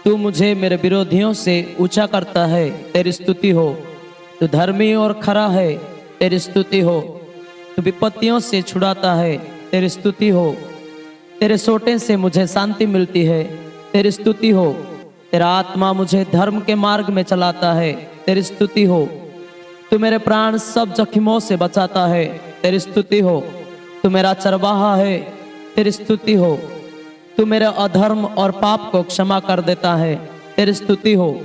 तू मुझे मेरे विरोधियों से ऊंचा करता है, तेरी स्तुति हो। तू धर्मी और खरा है, तेरी स्तुति हो। तू विपत्तियों से छुड़ाता है, तेरी स्तुति हो। तेरे सोटे से मुझे शांति मिलती है, तेरी स्तुति हो। तेरा आत्मा मुझे धर्म के मार्ग में चलाता है, तेरी स्तुति हो। तू मेरे प्राण सब जख्मों से बचाता है, तेरी स्तुति हो। तू मेरा चरवाहा है, तेरी स्तुति हो। तू मेरे अधर्म और पाप को क्षमा कर देता है, तेरी स्तुति हो।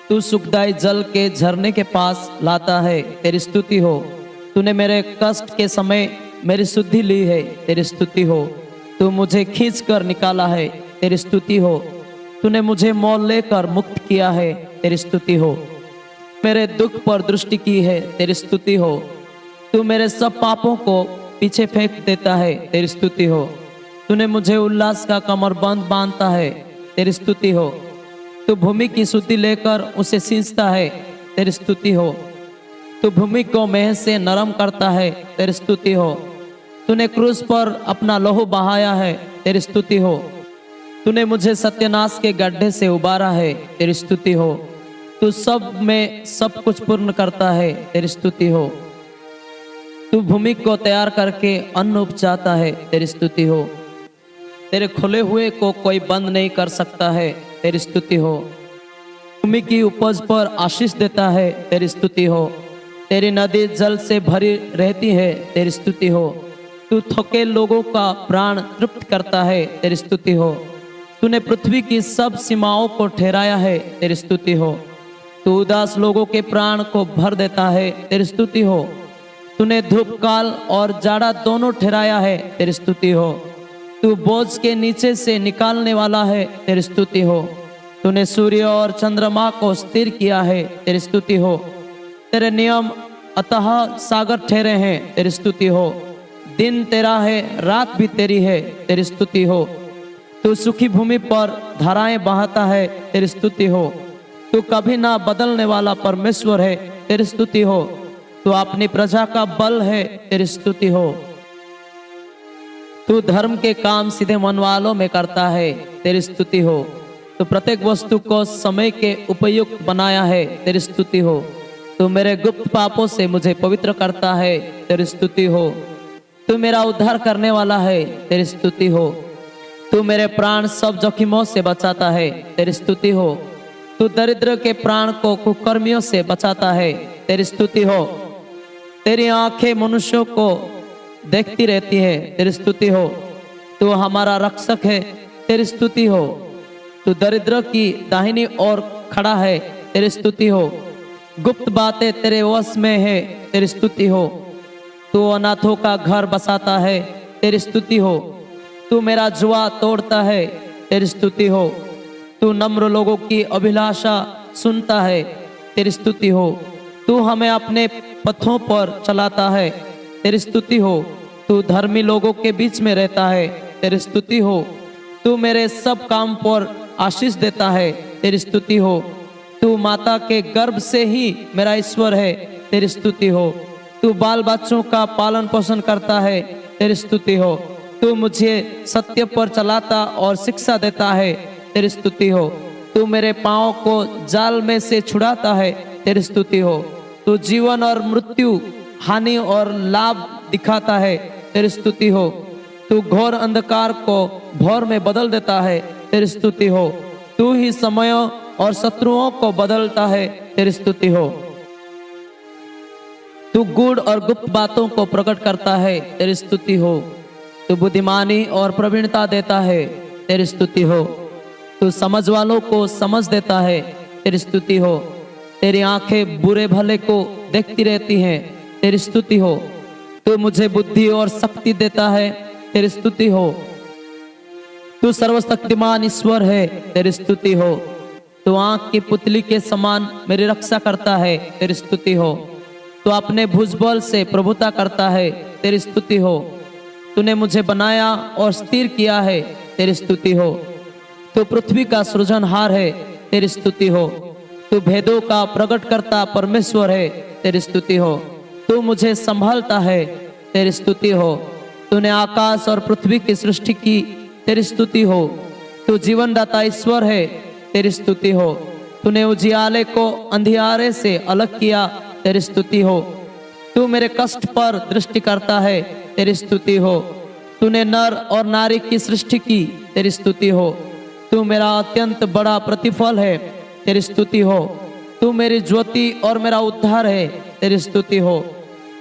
तू सुखदायी जल के झरने के पास लाता है, तेरी स्तुति हो। तूने मेरे कष्ट के समय मेरी शुद्धि ली है, तेरी स्तुति हो। तू मुझे खींच कर निकाला है, तेरी स्तुति हो। तूने मुझे मोल लेकर मुक्त किया है, तेरी स्तुति हो। मेरे दुख पर दृष्टि की है, तेरी स्तुति हो। तू मेरे सब पापों को पीछे फेंक देता है, तेरी स्तुति हो। तूने मुझे उल्लास का कमरबंद बांधता है, तेरी स्तुति हो। तू भूमि की शुद्धि लेकर उसे सींचता है, तेरी स्तुति हो। तू भूमि को मेह से नरम करता है, तेरी स्तुति हो। तूने क्रूस पर अपना लहू बहाया है, तेरी स्तुति हो। तूने मुझे सत्यानाश के गड्ढे से उबारा है, तेरी स्तुति हो। तू सब में सब कुछ पूर्ण करता है, तेरी स्तुति हो। तू भूमि को तैयार करके अन्न उपजाता है, तेरी स्तुति हो। तेरे खुले हुए को कोई बंद नहीं कर सकता है, तेरी स्तुति हो। भूमि की उपज पर आशीष देता है, तेरी स्तुति हो। तेरी नदी जल से भरी रहती है, तेरी स्तुति हो। तू थके लोगों का प्राण तृप्त करता है, तेरी स्तुति हो। तूने पृथ्वी की सब सीमाओं को ठहराया है, तेरी स्तुति हो। तू उदास लोगों के प्राण को भर देता है, तेरी स्तुति हो। तूने धूप काल और जाड़ा दोनों ठहराया है, तेरी स्तुति हो। तू बोझ के नीचे से निकालने वाला है, तेरी स्तुति हो। तूने सूर्य और चंद्रमा को स्थिर किया है, तेरी स्तुति हो। तेरे नियम अतः सागर ठहरे हैं, तेरी स्तुति हो। दिन तेरा है, रात भी तेरी है, तेरी स्तुति हो। तू सूखी भूमि पर धाराएं बहाता है, तेरी स्तुति हो। तू कभी ना बदलने वाला परमेश्वर है, तेरी स्तुति हो। तू अपनी प्रजा का बल है, तेरी स्तुति हो। तू धर्म के काम सीधे मन वालों में करता है, तेरी स्तुति हो। तू प्रत्येक वस्तु को समय के उपयुक्त बनाया है, तेरी स्तुति हो। तू मेरे गुप्त पापों से मुझे पवित्र करता है, तेरी स्तुति हो। तू मेरा उद्धार करने वाला है, तेरी स्तुति हो। तू मेरे प्राण सब जोखिमों से बचाता है, तेरी स्तुति हो। तू दरिद्र के प्राण को कुकर्मियों से बचाता है, तेरी स्तुति हो। तेरी आंखें मनुष्यों को देखती रहती है, तेरी स्तुति हो। तू हमारा रक्षक है, तेरी स्तुति हो। तू दरिद्र की दाहिनी ओर खड़ा है, तेरी स्तुति हो। गुप्त बातें तेरे वश में है, तेरी स्तुति हो। तू अनाथों का घर बसाता है, तेरी स्तुति हो। तू मेरा जुआ तोड़ता है, तेरी स्तुति हो। तू नम्र लोगों की अभिलाषा सुनता है, तेरी स्तुति हो। तू हमें अपने पथों पर चलाता है, तेरी स्तुति हो। तू धर्मी लोगों के बीच में रहता है, तेरी स्तुति हो। तू मेरे सब काम पर आशीष देता है, तेरी स्तुति हो। तू माता के गर्भ से ही मेरा ईश्वर है, तेरी स्तुति हो। तू बाल बच्चों का पालन पोषण करता है, तेरी स्तुति हो। तू मुझे सत्य पर चलाता और शिक्षा देता है, तेरी स्तुति हो। तू मेरे पाँव को जाल में से छुड़ाता है, तेरी स्तुति हो। तू जीवन और मृत्यु, हानि और लाभ दिखाता है, तेरी स्तुति हो। तू घोर अंधकार को भोर में बदल देता है, तेरी स्तुति हो। तू ही समयों और शत्रुओं को बदलता है, तेरी स्तुति हो। तू गूढ़ और गुप्त बातों को प्रकट करता है, तेरी स्तुति हो। तू बुद्धिमानी और प्रवीणता देता है, तेरी स्तुति हो। तू समझ वालों को समझ देता है, तेरी स्तुति हो। तेरी आंखें बुरे भले को देखती रहती हैं, तेरी स्तुति हो। तू मुझे बुद्धि और शक्ति देता है, तेरी स्तुति हो। तू सर्वशक्तिमान ईश्वर है, तेरी स्तुति हो। तू आंख की पुतली के समान मेरी रक्षा करता है, तेरी स्तुति हो। तू अपने भुजबल से प्रभुता करता है, तेरी स्तुति हो। तूने मुझे बनाया और स्थिर किया है, तेरी स्तुति हो। तू पृथ्वी का सृजनहार है, तेरी स्तुति हो। तू भेदों का प्रकट करता परमेश्वर है, तेरी स्तुति हो। तू मुझे संभालता है, तेरी स्तुति हो। तूने आकाश और पृथ्वी की सृष्टि की, तेरी स्तुति हो। तू तू जीवनदाता ईश्वर है, तेरी स्तुति हो। तूने उजियाले को अंधियारे से अलग किया, तेरी स्तुति हो। तू मेरे कष्ट पर दृष्टि करता है, तेरी स्तुति हो। तूने नर और नारी की सृष्टि की, तेरी स्तुति हो। तू मेरा अत्यंत बड़ा प्रतिफल है, तेरी स्तुति हो। तू मेरी ज्योति और मेरा उद्धार है, तेरी स्तुति हो।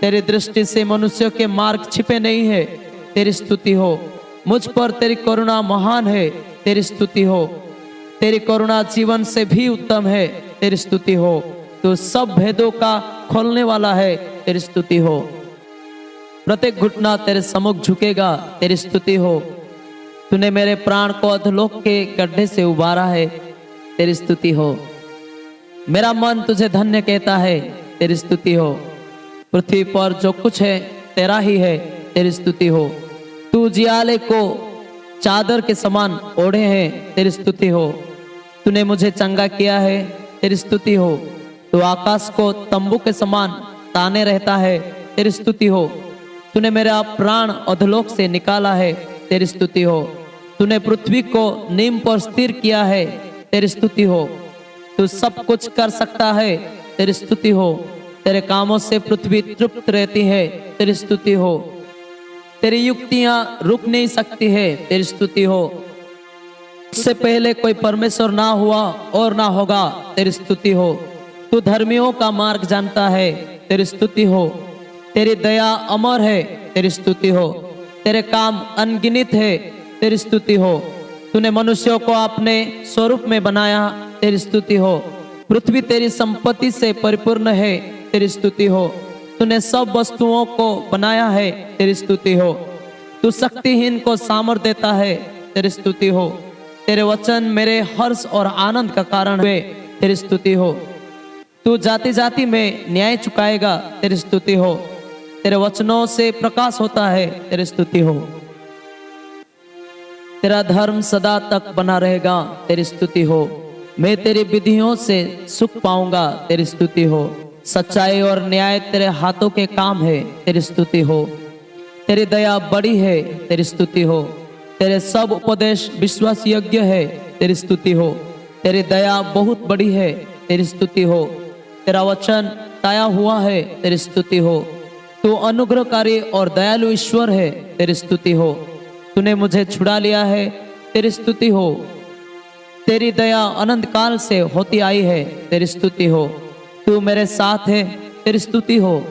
तेरी दृष्टि से मनुष्यों के मार्ग छिपे नहीं है, तेरी स्तुति हो। मुझ पर तेरी करुणा महान है, तेरी स्तुति हो। तेरी करुणा जीवन से भी उत्तम है, तेरी स्तुति हो। तू सब भेदों का खोलने वाला है, तेरी स्तुति हो। प्रत्येक घुटना तेरे सम्मुख झुकेगा, तेरी स्तुति हो। तूने मेरे प्राण को अधोलोक के गड्ढे से उबारा है, तेरी स्तुति हो। मेरा मन तुझे धन्य कहता है, तेरी स्तुति हो। पृथ्वी पर जो कुछ है तेरा ही है, तेरी स्तुति हो। तू जियाले को चादर के समान ओढ़े हैं, तेरी स्तुति हो। तूने मुझे चंगा किया है, तेरी स्तुति हो। तू आकाश को तंबू के समान ताने रहता है, तेरी स्तुति हो। तूने मेरा प्राण अधोलोक से निकाला है, तेरी स्तुति हो। तूने पृथ्वी को नीम पर स्थिर किया है, तेरी स्तुति हो। तू सब कुछ कर सकता है, तेरी स्तुति हो। तेरे कामों से पृथ्वी तृप्त रहती है, तेरी स्तुति हो। तेरी युक्तियां रुक नहीं सकती है, तेरी स्तुति हो। इससे पहले कोई परमेश्वर ना हुआ और ना होगा, तेरी स्तुति हो। तू धर्मियों का मार्ग जानता है, तेरी स्तुति हो। तेरी दया अमर है, तेरी स्तुति हो। तेरे काम अनगिनत है, तेरी स्तुति हो। तूने मनुष्यों को अपने स्वरूप में बनाया, तेरी स्तुति हो। पृथ्वी तेरी संपत्ति से परिपूर्ण है, तेरी स्तुति हो। तूने सब वस्तुओं को बनाया है, तेरी स्तुति हो। तू शक्तिहीन को सामर्थ देता है, तेरी स्तुति हो। तेरे वचन मेरे हर्ष और आनंद का कारण हुए, तेरी स्तुति हो। तू जाति जाति में न्याय चुकाएगा, तेरी स्तुति हो। तेरे वचनों से प्रकाश होता है, तेरी स्तुति हो। तेरा धर्म सदा तक बना रहेगा, तेरी स्तुति हो। मैं तेरी विधियों से सुख पाऊंगा, तेरी स्तुति हो। सच्चाई और न्याय तेरे हाथों के काम है, तेरी स्तुति हो। तेरी दया बड़ी है, तेरी स्तुति हो। तेरे सब उपदेश विश्वास योग्य है, तेरी स्तुति हो। तेरी दया बहुत बड़ी है, तेरी स्तुति हो। तेरा वचन ताया हुआ है, तेरी स्तुति हो। तू अनुग्रहकारी और दयालु ईश्वर है, तेरी स्तुति हो। तूने मुझे छुड़ा लिया है, तेरी स्तुति हो। तेरी दया अनंत काल से होती आई है, तेरी स्तुति हो। तू मेरे साथ है, तेरी स्तुति हो।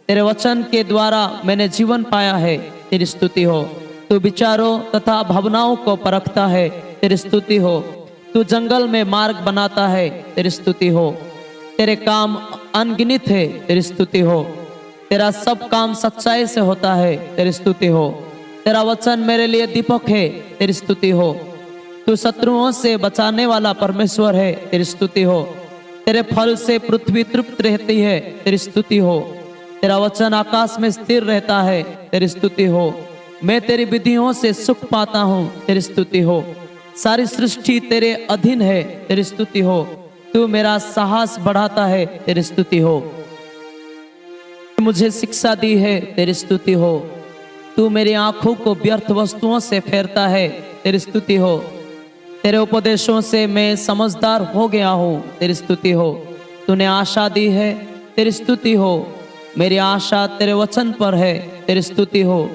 तेरे वचन के द्वारा मैंने जीवन पाया है, तेरी स्तुति हो। तू विचारों तथा भावनाओं को परखता है, तेरी स्तुति हो। तू जंगल में मार्ग बनाता है, तेरी स्तुति हो। तेरे काम अनगिनत है, तेरी स्तुति हो। तेरा सब काम सच्चाई से होता है, तेरी स्तुति हो। तेरा वचन मेरे लिए दीपक है, तेरी स्तुति हो। तू शत्रुओं से बचाने वाला परमेश्वर है, तेरी स्तुति हो। तेरे फल से पृथ्वी तृप्त रहती है, तेरी स्तुति हो। तेरा वचन आकाश में स्थिर रहता है, तेरी स्तुति हो। मैं तेरी विधियों से सुख पाता हूँ, तेरी स्तुति हो। सारी सृष्टि तेरे अधीन है, तेरी स्तुति हो। तू मेरा साहस बढ़ाता है, तेरी स्तुति हो। मुझे शिक्षा दी है, तेरी स्तुति हो। तू मेरी आंखों को व्यर्थ वस्तुओं से फेरता है, तेरी स्तुति हो। तेरे उपदेशों से मैं समझदार हो गया हूँ, तेरी स्तुति हो। तूने आशा दी है, तेरी स्तुति हो। मेरी आशा तेरे वचन पर है, तेरी स्तुति हो।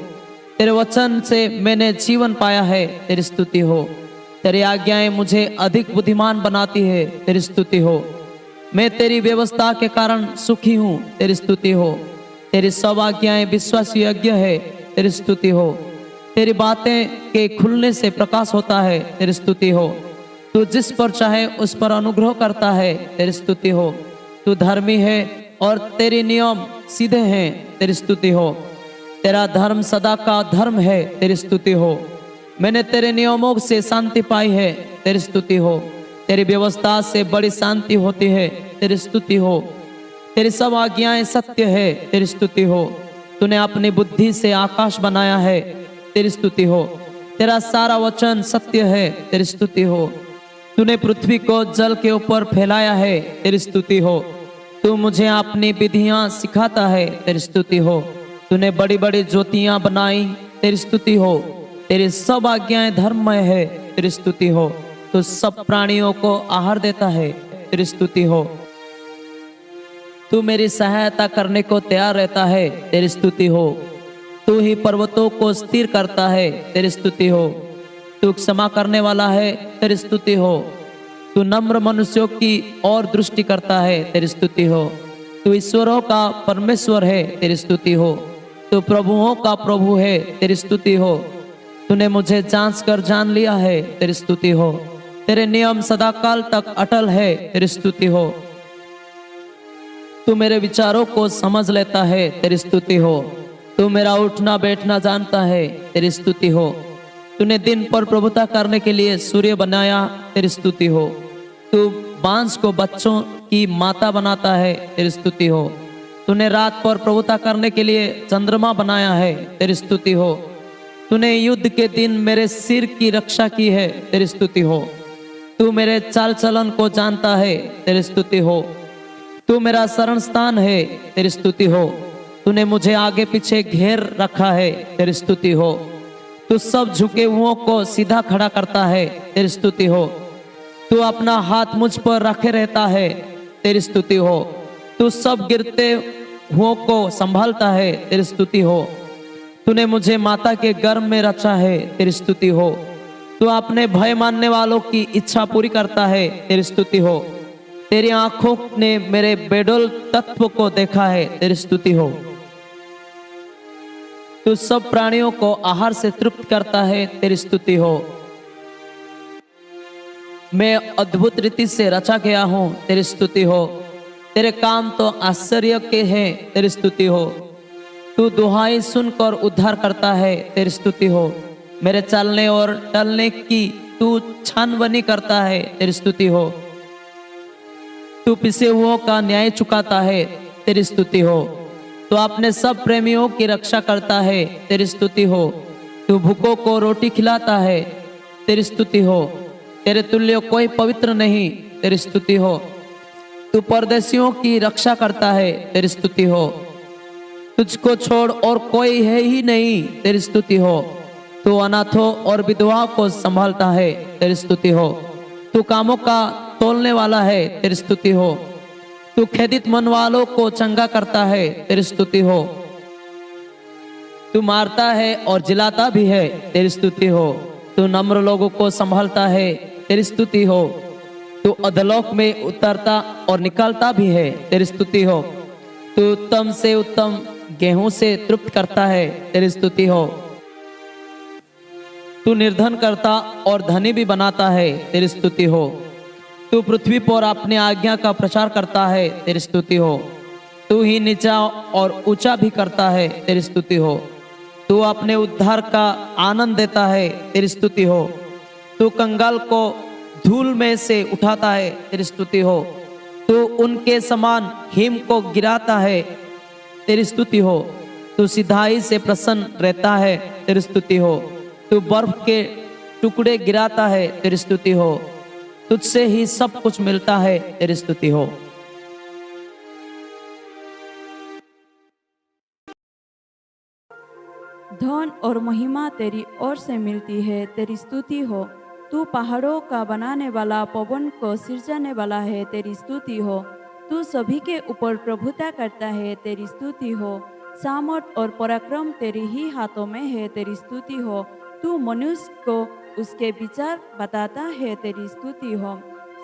तेरे वचन से मैंने जीवन पाया है, तेरी स्तुति हो। तेरी आज्ञाएं मुझे अधिक बुद्धिमान बनाती है, तेरी स्तुति हो। मैं तेरी व्यवस्था के कारण सुखी हूँ, तेरी स्तुति हो। तेरी सब आज्ञाएं विश्वास योग्य है, तेरी स्तुति हो। तेरी बातें के खुलने से प्रकाश होता है, तेरी स्तुति हो। तू जिस पर चाहे उस पर अनुग्रह करता है, तेरी स्तुति हो। तू धर्मी है और तेरे नियम सीधे हैं, तेरी स्तुति हो। तेरा धर्म सदा का धर्म है, तेरी स्तुति हो। मैंने तेरे नियमों से शांति पाई है, तेरी स्तुति हो। तेरी व्यवस्था से बड़ी शांति होती है, तेरी स्तुति हो। तेरी सब आज्ञाएं सत्य है, तेरी स्तुति हो। तूने अपनी बुद्धि से आकाश बनाया है, तेरी स्तुति हो। तेरा सारा वचन सत्य है, तेरी स्तुति हो। तूने पृथ्वी को जल के ऊपर फैलाया है, तेरी स्तुति हो। तू मुझे अपनी विधियां सिखाता है, तेरी स्तुति हो। तूने बड़ी बड़ी ज्योतियां बनाई, तेरी स्तुति हो। तेरी सब आज्ञाएं धर्ममय है, तेरी स्तुति हो। तू सब प्राणियों को आहार देता है, तेरी स्तुति हो। तू मेरी सहायता करने को तैयार रहता है, तेरी स्तुति हो। तू ही पर्वतों को स्थिर करता है, तेरी स्तुति हो। तू क्षमा करने वाला है, तेरी स्तुति हो। तू नम्र मनुष्यों की ओर दृष्टि करता है, तेरी स्तुति हो। तू ईश्वरों का परमेश्वर है, तेरी स्तुति हो। तू प्रभुओं का प्रभु है, तेरी स्तुति हो। तूने मुझे जांच कर जान लिया है, तेरी स्तुति हो। तेरे नियम सदाकाल तक अटल है, तेरी स्तुति हो। तू मेरे विचारों को समझ लेता है, तेरी स्तुति हो। तू मेरा उठना बैठना जानता है, तेरी स्तुति हो। तूने दिन पर प्रभुता करने के लिए सूर्य बनाया, तेरी स्तुति हो। तू बांस को बच्चों की माता बनाता है, तेरी स्तुति हो। तूने रात पर प्रभुता करने के लिए चंद्रमा बनाया है, तेरी स्तुति हो। तूने युद्ध के दिन मेरे सिर की रक्षा की है, तेरी स्तुति हो। तू मेरे चाल चलन को जानता है, तेरी स्तुति हो। तू मेरा शरण स्थान है, तेरी स्तुति हो। तूने मुझे आगे पीछे घेर रखा है, तेरी स्तुति हो। तू सब झुके हुओं को सीधा खड़ा करता है, तेरी स्तुति हो। तू अपना हाथ मुझ पर रखे रहता है, तेरी स्तुति हो। तू सब गिरते हुओं को संभालता है, तेरी स्तुति हो। तूने मुझे माता के गर्भ में रचा है, तेरी स्तुति हो। तू अपने भय मानने वालों की इच्छा पूरी करता है, तेरी स्तुति हो। तेरी आंखों ने मेरे बेडोल तत्व को देखा है, तेरी स्तुति हो। तू सब प्राणियों को आहार से तृप्त करता है, तेरी स्तुति हो। मैं अद्भुत रीति से रचा गया हूँ, तेरी स्तुति हो। तेरे काम तो आश्चर्य के हैं, तेरी स्तुति हो। तू दुहाई सुनकर उद्धार करता है, तेरी स्तुति हो। मेरे चलने और टलने की तू छानबनी करता है, तेरी स्तुति हो। तू पिसे हुओं का न्याय चुकाता है, तेरी स्तुति हो। तू अपने सब प्रेमियों की रक्षा करता है, तेरी स्तुति हो। तू भूखों को रोटी खिलाता है, तेरी स्तुति हो। तेरे तुल्य कोई पवित्र नहीं, तेरी स्तुति हो। तू परदेशियों की रक्षा करता है, तेरी स्तुति हो। तुझको छोड़ और कोई है ही नहीं, तेरी स्तुति हो। तू अनाथों और विधवाओं को संभालता है, तेरी स्तुति हो। तू कामों का तोलने वाला है, तेरी स्तुति हो। तू खेदित मन वालों को चंगा करता है, तेरी स्तुति हो। तू मारता है और जिलाता भी है, तेरी स्तुति हो। तू नम्र लोगों को संभालता है, तेरी स्तुति हो। तू अधलोक में उतरता और निकलता भी है, तेरी स्तुति हो। तू उत्तम से उत्तम गेहूं से तृप्त करता है, तेरी स्तुति हो। तू निर्धन करता और धनी भी बनाता है, तेरी स्तुति हो। तू पृथ्वी पर अपनी आज्ञा का प्रचार करता है, तेरी स्तुति हो। तू ही नीचा और ऊंचा भी करता है, तेरी स्तुति हो। तू अपने उद्धार का आनंद देता है, तेरी स्तुति हो। तू कंगाल को धूल में से उठाता है, तेरी स्तुति हो। तू उनके समान हिम को गिराता है, तेरी स्तुति हो। तू सिधाई से प्रसन्न रहता है, तेरी स्तुति हो। तू बर्फ के टुकड़े गिराता है, तेरी स्तुति हो। तुझसे ही सब कुछ मिलता है, तेरी स्तुति हो। धन और महिमा तेरी ओर से मिलती है, तेरी स्तुति हो। तू पहाड़ों का बनाने वाला, पवन को सिरजाने वाला है, तेरी स्तुति हो। तू सभी के ऊपर प्रभुता करता है, तेरी स्तुति हो। सामर्थ और पराक्रम तेरे ही हाथों में है, तेरी स्तुति हो। तू मनुष्य को उसके विचार बताता है, तेरी स्तुति हो।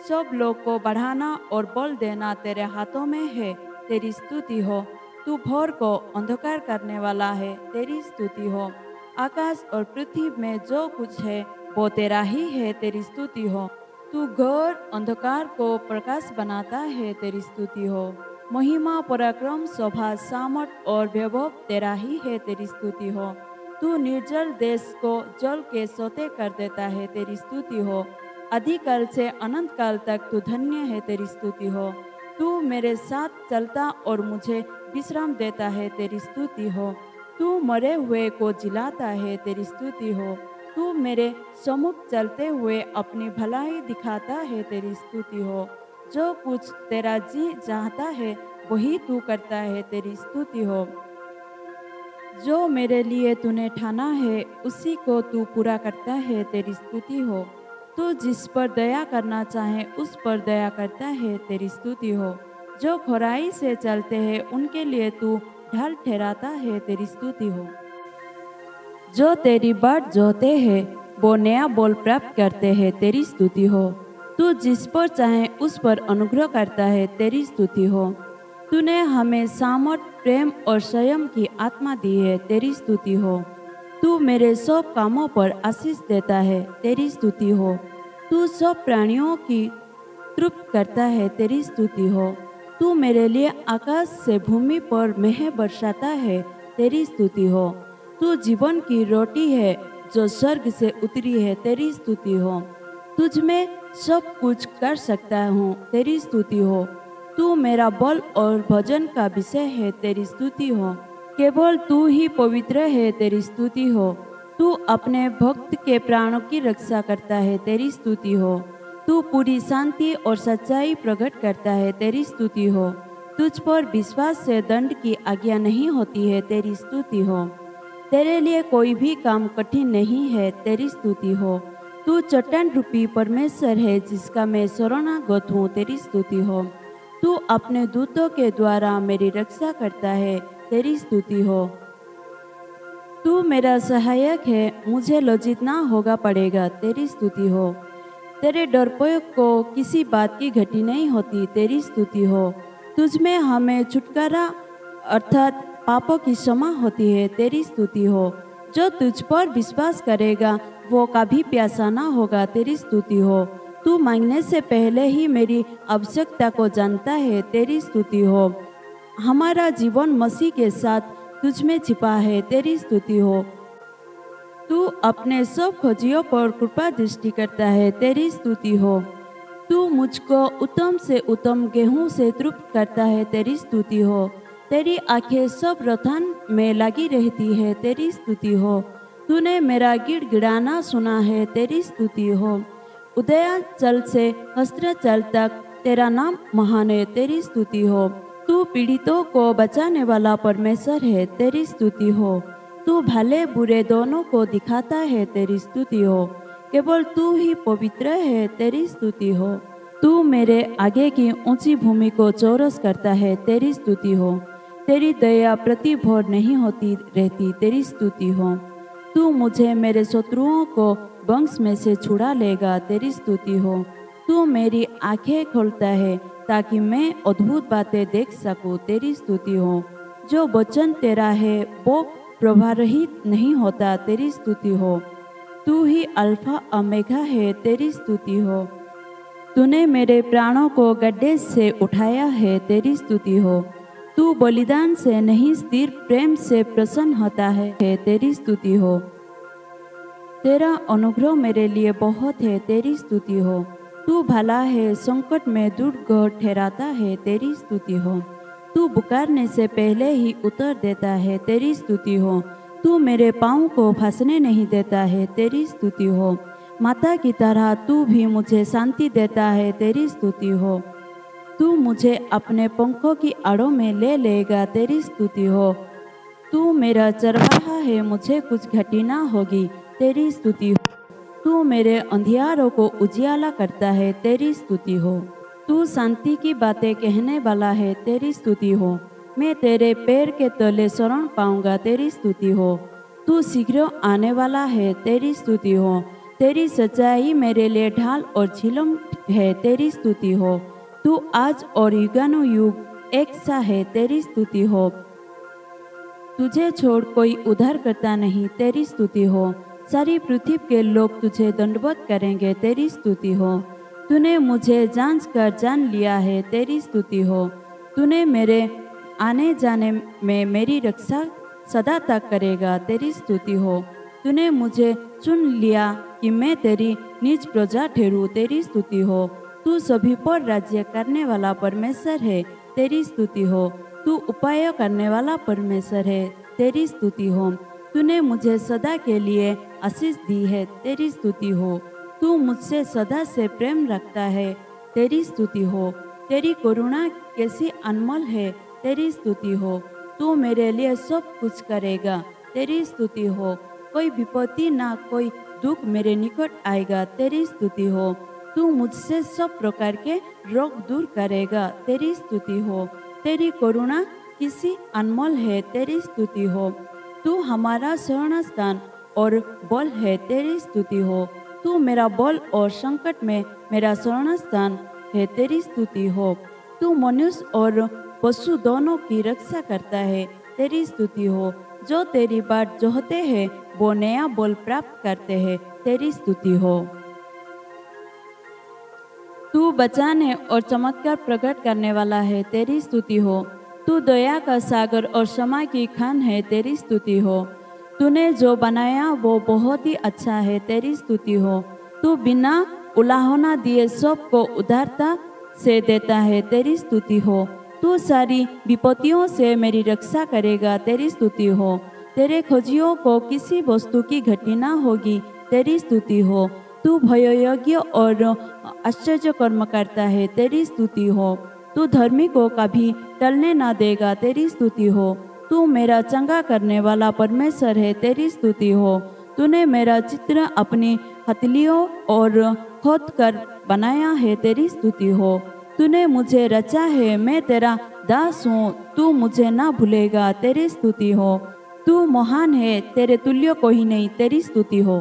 सब लोग को बढ़ाना और बल देना तेरे हाथों में है, तेरी स्तुति हो। तू भोर को अंधकार करने वाला है, तेरी स्तुति हो। आकाश और पृथ्वी में जो कुछ है वो तेरा ही है, तेरी स्तुति हो। तू घोर अंधकार को प्रकाश बनाता है, तेरी स्तुति हो। महिमा पराक्रम शोभा सामर्थ और वैभव तेरा ही है, तेरी स्तुति हो। तू निर्जल देश को जल के सोते कर देता है, तेरी स्तुति हो। आदिकाल से अनंत काल तक तू धन्य है, तेरी स्तुति हो। तू मेरे साथ चलता और मुझे विश्राम देता है, तेरी स्तुति हो। तू मरे हुए को जिलाता है, तेरी स्तुति हो। तू मेरे सम्मुख चलते हुए अपनी भलाई दिखाता है, तेरी स्तुति हो। जो कुछ तेरा जी चाहता है वही तू करता है, तेरी स्तुति हो। जो मेरे लिए तूने ठाना है उसी को तू पूरा करता है, तेरी स्तुति हो। तू जिस पर दया करना चाहे उस पर दया करता है, तेरी स्तुति हो। जो खराई से चलते हैं उनके लिए तू ढाल ठहराता है, तेरी स्तुति हो। जो तेरी बाट जोते हैं वो नया बोल प्राप्त करते हैं, तेरी स्तुति हो। तू जिस पर चाहे उस पर अनुग्रह करता है, तेरी स्तुति हो। तूने हमें सामर्थ, प्रेम और संयम की आत्मा दी है, तेरी स्तुति हो। तू मेरे सब कामों पर आशीष देता है, तेरी स्तुति हो। तू सब प्राणियों की तृप्त करता है, तेरी स्तुति हो। तू मेरे लिए आकाश से भूमि पर मेह बरसाता है, तेरी स्तुति हो। तू जीवन की रोटी है जो स्वर्ग से उतरी है, तेरी स्तुति हो। तुझ में सब कुछ कर सकता हूँ, तेरी स्तुति हो। तू मेरा बल और भजन का विषय है, तेरी स्तुति हो। केवल तू ही पवित्र है, तेरी स्तुति हो। तू अपने भक्त के प्राणों की रक्षा करता है, तेरी स्तुति हो। तू पूरी शांति और सच्चाई प्रकट करता है, तेरी स्तुति हो। तुझ पर विश्वास से दंड की आज्ञा नहीं होती है, तेरी स्तुति हो। तेरे लिए कोई भी काम कठिन नहीं है, तेरी स्तुति हो। तू चट्टान रूपी परमेश्वर है जिसका मैं शरणागत हूँ, तेरी स्तुति हो। तू अपने दूतों के द्वारा मेरी रक्षा करता है, तेरी स्तुति हो। तू मेरा सहायक है, मुझे लज्जित ना होगा पड़ेगा, तेरी स्तुति हो। तेरे डरपोक को किसी बात की घटी नहीं होती, तेरी स्तुति हो। तुझ में हमें छुटकारा अर्थात पापों की क्षमा होती है, तेरी स्तुति हो। जो तुझ पर विश्वास करेगा वो कभी प्यासा ना होगा, तेरी स्तुति हो। तू मांगने से पहले ही मेरी आवश्यकता को जानता है, तेरी स्तुति हो। हमारा जीवन मसीह के साथ तुझ में छिपा है, तेरी स्तुति हो। तू अपने सब खोजियों पर कृपा दृष्टि करता है, तेरी स्तुति हो। तू मुझको उत्तम से उत्तम गेहूं से तृप्त करता है, तेरी स्तुति हो। तेरी आंखें सब रथन में लगी रहती है, तेरी स्तुति हो। तूने मेरा गिड़गिड़ाना सुना है, तेरी स्तुति हो। उदयाचल से हस्त्राचल तक तेरा नाम महान है, तेरी स्तुति हो। तू पीड़ितों को बचाने वाला परमेश्वर है, तेरी स्तुति हो। तू भले बुरे दोनों को दिखाता है, तेरी स्तुति हो। केवल तू ही पवित्र है, तेरी स्तुति हो। तू मेरे आगे की ऊंची भूमि को चौरस करता है, तेरी स्तुति हो। तेरी दया प्रति भोर नहीं होती रहती, तेरी स्तुति हो। तू मुझे मेरे शत्रुओं को वंश में से छुड़ा लेगा, तेरी स्तुति हो। तू मेरी आंखें खोलता है ताकि मैं अद्भुत बातें देख सकूं, तेरी स्तुति हो। जो वचन तेरा है वो प्रभारहित नहीं होता, तेरी स्तुति हो। तू ही अल्फा ओमेगा है, तेरी स्तुति हो। तूने मेरे प्राणों को गड्ढे से उठाया है, तेरी स्तुति हो। तू बलिदान से नहीं स्थिर प्रेम से प्रसन्न होता है, तेरी स्तुति हो। तेरा अनुग्रह मेरे लिए बहुत है, तेरी स्तुति हो। तू भला है, संकट में दुर्ग ठहराता है, तेरी स्तुति हो। तू पुकारने से पहले ही उत्तर देता है, तेरी स्तुति हो। तू मेरे पाँव को फंसने नहीं देता है, तेरी स्तुति हो। माता की तरह तू भी मुझे शांति देता है, तेरी स्तुति हो। तू मुझे अपने पंखों की आड़ों में ले लेगा, तेरी स्तुति हो। तू मेरा चरवाहा है, मुझे कुछ घटी ना होगी, तेरी स्तुति हो। तू मेरे अंधियारों को उजियाला करता है, तेरी स्तुति हो। तू शांति की बातें कहने वाला है, तेरी स्तुति हो। मैं तेरे पैर के तले शरण पाऊंगा, तेरी स्तुति हो। तू शीघ्र आने वाला है, तेरी स्तुति हो। तेरी सच्चाई मेरे लिए ढाल और झिलम है, तेरी स्तुति हो। तू आज और युगानुयुग एक सा है, तेरी स्तुति हो। तुझे छोड़ कोई उद्धार करता नहीं, तेरी स्तुति हो। सारी पृथ्वी के लोग तुझे दंडवत करेंगे, तेरी स्तुति हो। तूने मुझे जांच कर जान लिया है, तेरी स्तुति हो। तूने मेरे आने जाने में मेरी रक्षा सदा तक करेगा, तेरी स्तुति हो। तूने मुझे चुन लिया कि मैं तेरी निज प्रजा ठहरूं, तेरी स्तुति हो। तू सभी पर राज्य करने वाला परमेश्वर है, तेरी स्तुति हो। तू उपाय करने वाला परमेश्वर है, तेरी स्तुति हो। तूने मुझे सदा के लिए आशीष दी है, तेरी स्तुति हो। तू मुझसे सदा से प्रेम रखता है, तेरी स्तुति हो। तेरी करुणा कैसी अनमोल है, तेरी स्तुति हो। तू मेरे लिए सब कुछ करेगा, तेरी स्तुति हो। कोई विपत्ति ना कोई दुख मेरे निकट आएगा, तेरी स्तुति हो। तू मुझसे सब प्रकार के रोग दूर करेगा, तेरी स्तुति हो। तेरी करुणा किसी अनमोल है, तेरी स्तुति हो। तू हमारा शरण स्थान और बल है, तेरी स्तुति हो। तू मेरा बल और संकट में मेरा शरण स्थान है, तेरी स्तुति हो। तू मनुष्य और पशु दोनों की रक्षा करता है, तेरी स्तुति हो। जो तेरी बाट जोहते हैं वो नया बल प्राप्त करते हैं, तेरी स्तुति हो। तू बचाने और चमत्कार प्रकट करने वाला है, तेरी स्तुति हो। तू दया का सागर और क्षमा की खान है, तेरी स्तुति हो। तूने जो बनाया वो बहुत ही अच्छा है, तेरी स्तुति हो। तू बिना उलाहना दिए सबको उदारता से देता है, तेरी स्तुति हो। तू सारी विपत्तियों से मेरी रक्षा करेगा, तेरी स्तुति हो। तेरे खोजियों को किसी वस्तु की घटी ना होगी, तेरी स्तुति हो। तू भययोग्य और आश्चर्य कर्म करता है, तेरी स्तुति हो। तू धर्मी को कभी टलने ना देगा, तेरी स्तुति हो। तू मेरा चंगा करने वाला परमेश्वर है, तेरी स्तुति हो। तूने मेरा चित्र अपनी हथेलियों और खोद कर बनाया है, तेरी स्तुति हो। तूने मुझे रचा है, मैं तेरा दास हूँ, तू मुझे ना भूलेगा, तेरी स्तुति हो। तू महान है, तेरे तुल्य कोई नहीं, तेरी स्तुति हो।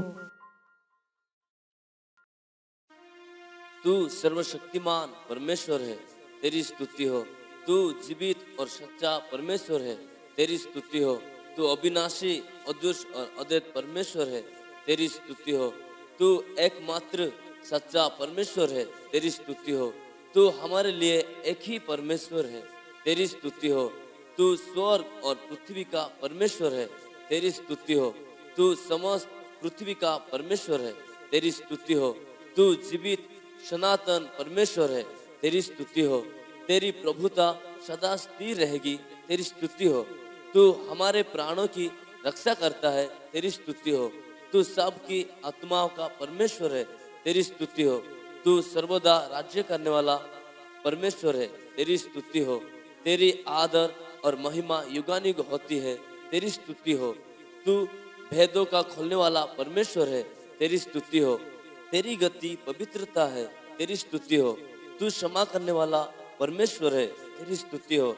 तू सर्वशक्तिमान परमेश्वर है, तेरी स्तुति हो। तू जीवित और सच्चा परमेश्वर है, तेरी स्तुति हो। तू अविनाशी, अदृश्य और अद्वैत परमेश्वर है, तेरी स्तुति हो। तू एकमात्र सच्चा परमेश्वर है, तेरी स्तुति हो। तू हमारे लिए एक ही परमेश्वर है, तेरी स्तुति हो। तू स्वर्ग और पृथ्वी का परमेश्वर है, तेरी स्तुति हो। तू समस्त पृथ्वी का परमेश्वर है, तेरी स्तुति हो। तू जीवित सनातन परमेश्वर है, तेरी स्तुति हो। तेरी प्रभुता सदा स्थिर रहेगी, तेरी स्तुति हो। तू हमारे प्राणों की रक्षा करता है, तेरी स्तुति हो। तू सबकी आत्माओं का परमेश्वर है, तेरी स्तुति हो। तू सर्वदा राज्य करने वाला परमेश्वर है, तेरी स्तुति हो। तेरी आदर और महिमा युगानुग होती है, तेरी स्तुति हो। तू भेदों का खोलने वाला परमेश्वर है, तेरी स्तुति हो। तेरी गति पवित्रता है, तेरी स्तुति हो। तू क्षमा करने वाला परमेश्वर है, तेरी स्तुति हो।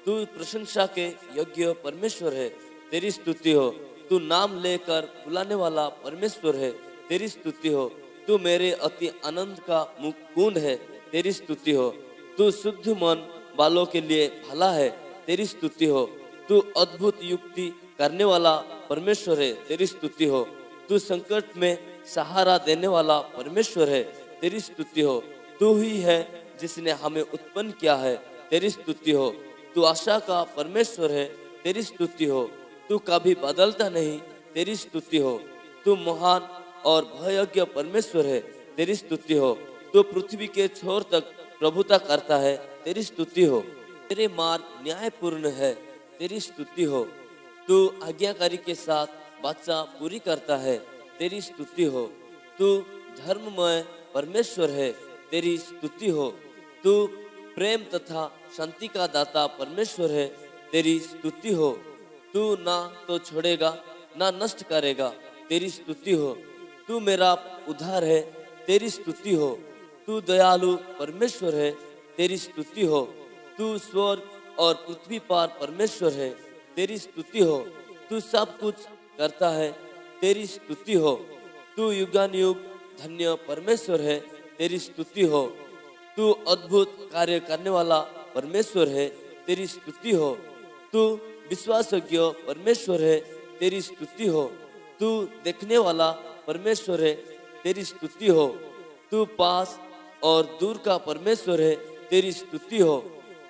तू प्रशंसा के योग्य परमेश्वर है, तेरी स्तुति हो। तू नाम लेकर बुलाने वाला परमेश्वर है, तेरी स्तुति हो। तू मेरे अति आनंद का मुकुंद है, तेरी स्तुति हो। तू शुद्ध मन वालों के लिए भला है, तेरी स्तुति हो। तू अद्भुत युक्ति करने वाला परमेश्वर है, तेरी स्तुति हो। तू संकट में सहारा देने वाला परमेश्वर है, तेरी स्तुति हो। तू ही है जिसने हमें उत्पन्न किया है, तेरी स्तुति हो। तू आशा का परमेश्वर है, तेरी स्तुति हो। तू कभी बदलता नहीं, तेरी स्तुति हो। तू महान और भयज्ञ परमेश्वर है, तेरी स्तुति हो। तू पृथ्वी के छोर तक प्रभुता करता है, तेरी स्तुति हो। तेरे मार्ग न्यायपूर्ण है, तेरी स्तुति हो। तू आज्ञाकारी के साथ वाचा पूरी करता है, तेरी स्तुति हो। तू धर्ममय परमेश्वर है, तेरी स्तुति हो। तू प्रेम तथा शांति का दाता परमेश्वर है, तेरी स्तुति हो। तू ना तो छोड़ेगा ना नष्ट करेगा, तेरी स्तुति हो। तू मेरा उद्धार है, तेरी स्तुति हो। तू दयालु परमेश्वर है, तेरी स्तुति हो। तू स्वर्ग और पृथ्वी पर परमेश्वर है, तेरी स्तुति हो। तू सब कुछ करता है, तेरी स्तुति हो। तू युगानुयुग धन्य परमेश्वर है, तेरी स्तुति हो। तू अद्भुत कार्य करने वाला परमेश्वर है, तेरी स्तुति हो। तू विश्वासयोग्य परमेश्वर है, तेरी स्तुति हो। तू देखने वाला परमेश्वर है, तेरी स्तुति हो। तू पास और दूर का परमेश्वर है, तेरी स्तुति हो।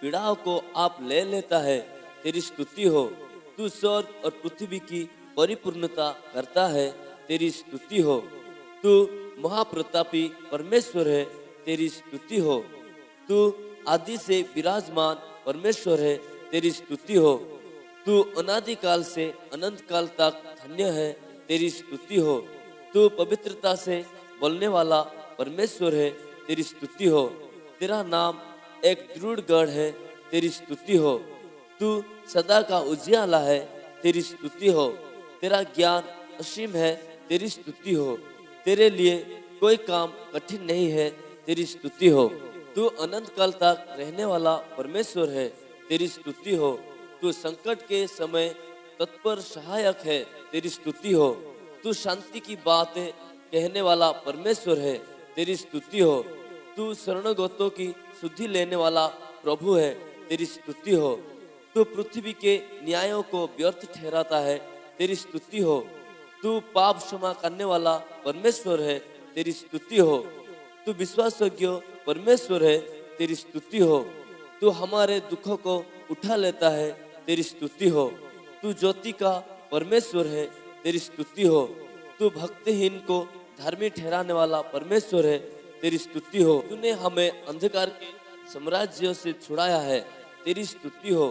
पीड़ाओं को आप ले लेता है, तेरी स्तुति हो। तू स्वर्ग और पृथ्वी की परिपूर्णता करता है, तेरी स्तुति हो। तू महाप्रतापी परमेश्वर है, तेरी स्तुति हो। तू आदि से विराजमान परमेश्वर है, तेरी स्तुति हो। तू अनादिकाल से अनंत काल तक धन्य है, तेरी स्तुति हो। तू पवित्रता से बोलने वाला परमेश्वर है, तेरी स्तुति हो। तेरा नाम एक दृढ़ गढ़ है, तेरी स्तुति हो। तू सदा का उजियाला है, तेरी स्तुति हो। तेरा ज्ञान असीम है, तेरी स्तुति हो। तेरे लिए कोई काम कठिन नहीं है, तेरी स्तुति हो। तू अनंत काल तक रहने वाला परमेश्वर है, तेरी स्तुति हो। तू संकट के समय तत्पर सहायक है, तेरी स्तुति हो। तू शांति की बातें कहने वाला परमेश्वर है, तेरी स्तुति हो। तू शरणगतों की शुद्धि लेने वाला प्रभु है, तेरी स्तुति हो। तू पृथ्वी के न्यायों को व्यर्थ ठहराता है, तेरी स्तुति हो। तू पाप क्षमा करने वाला परमेश्वर है, तेरी स्तुति हो। तू विश्वासयोग्य परमेश्वर है, तेरी स्तुति हो। तू हमारे दुखों को उठा लेता है, तेरी स्तुति हो। तू ज्योति का परमेश्वर है, तेरी स्तुति हो। तू भक्तिहीन को धर्मी ठहराने वाला परमेश्वर है, तेरी स्तुति हो। तूने हमें अंधकार के साम्राज्य से छुड़ाया है, तेरी स्तुति हो।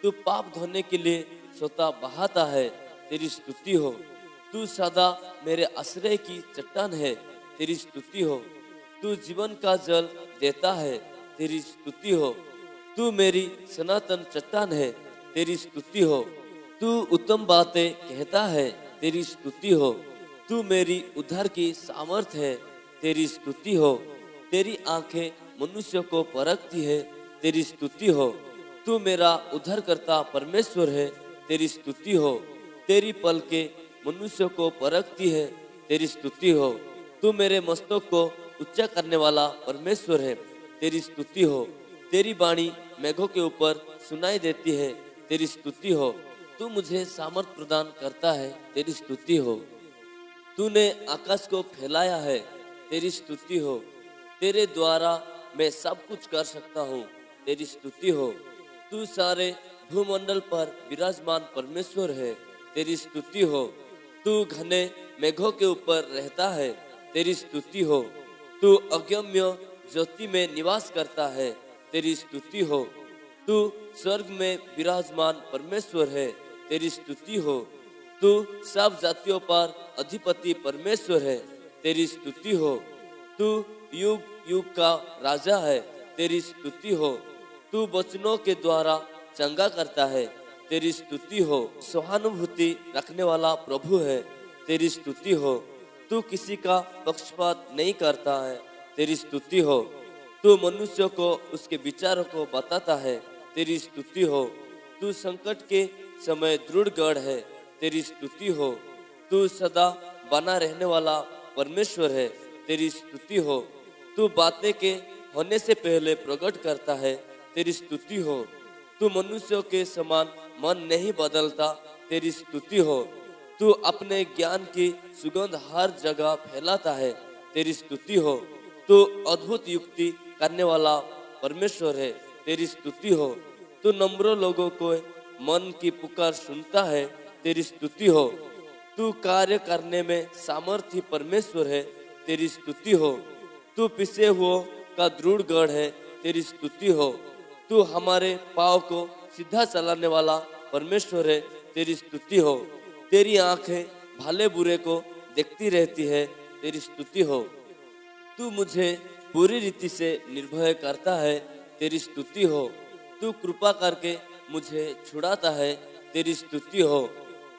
तू पाप धोने के लिए स्वतः बहाता है, तेरी स्तुति हो। तू सदा मेरे आश्रय की चट्टान है, तेरी स्तुति हो। तू जीवन का जल देता है, तेरी स्तुति हो। तू मेरी सनातन चट्टान है, तेरी स्तुति हो। तू उत्तम बातें कहता है, तेरी स्तुति हो। तू मेरी उद्धार की सामर्थ्य है, तेरी स्तुति हो। तेरी आंखें मनुष्य को परखती है, तेरी स्तुति हो। तू मेरा उद्धारकर्ता परमेश्वर है, तेरी स्तुति हो। तेरी पलकें मनुष्य को परखती है, तेरी स्तुति हो। तू मेरे मस्तक को ऊंचा करने वाला परमेश्वर है, तेरी स्तुति हो। तेरी वाणी मेघों के ऊपर सुनाई देती है, तेरी स्तुति हो। तू मुझे सामर्थ प्रदान करता है, तेरी स्तुति हो। तूने आकाश को फैलाया है, तेरी स्तुति हो। तेरे द्वारा मैं सब कुछ कर सकता हूँ, तेरी स्तुति हो। तू सारे भूमंडल पर विराजमान परमेश्वर है, तेरी स्तुति हो। तू घने मेघों के ऊपर रहता है, तेरी स्तुति हो। तू अगम्य ज्योति में निवास करता है, तेरी स्तुति हो। तू स्वर्ग में विराजमान परमेश्वर है, तेरी स्तुति हो। तू सब जातियों पर अधिपति परमेश्वर है, तेरी स्तुति हो। तू युग युग का राजा है, तेरी स्तुति हो। तू वचनों के द्वारा चंगा करता है, तेरी स्तुति हो। सहानुभूति रखने वाला प्रभु है, तेरी स्तुति हो। तू किसी का पक्षपात नहीं करता है, तेरी स्तुति हो। तू मनुष्य को उसके विचारों को बताता है, तेरी स्तुति हो। तू संकट के समय दृढ़ गढ़ है, तेरी स्तुति हो। तू सदा बना रहने वाला परमेश्वर है, तेरी स्तुति हो। तू बातें के होने से पहले प्रकट करता है, तेरी स्तुति हो। तू मनुष्यों के समान मन नहीं बदलता, तेरी स्तुति हो। तू अपने ज्ञान की सुगंध हर जगह फैलाता है, तेरी स्तुति हो। तू अद्भुत युक्ति करने वाला परमेश्वर है, तेरी स्तुति हो। तू नम्र लोगों को मन की पुकार सुनता है, तेरी स्तुति हो। तू कार्य करने में सामर्थ्य परमेश्वर है, तेरी स्तुति हो। तू पिसे हुओं का दृढ़ गढ़ है, तेरी स्तुति हो। तू हमारे पाँव को सीधा चलाने वाला परमेश्वर है, तेरी स्तुति हो। तेरी आंखें भले बुरे को देखती रहती है, तेरी स्तुति हो। तू मुझे पूरी रीति से निर्भय करता है, तेरी स्तुति हो। तू कृपा करके मुझे छुड़ाता है, तेरी स्तुति हो।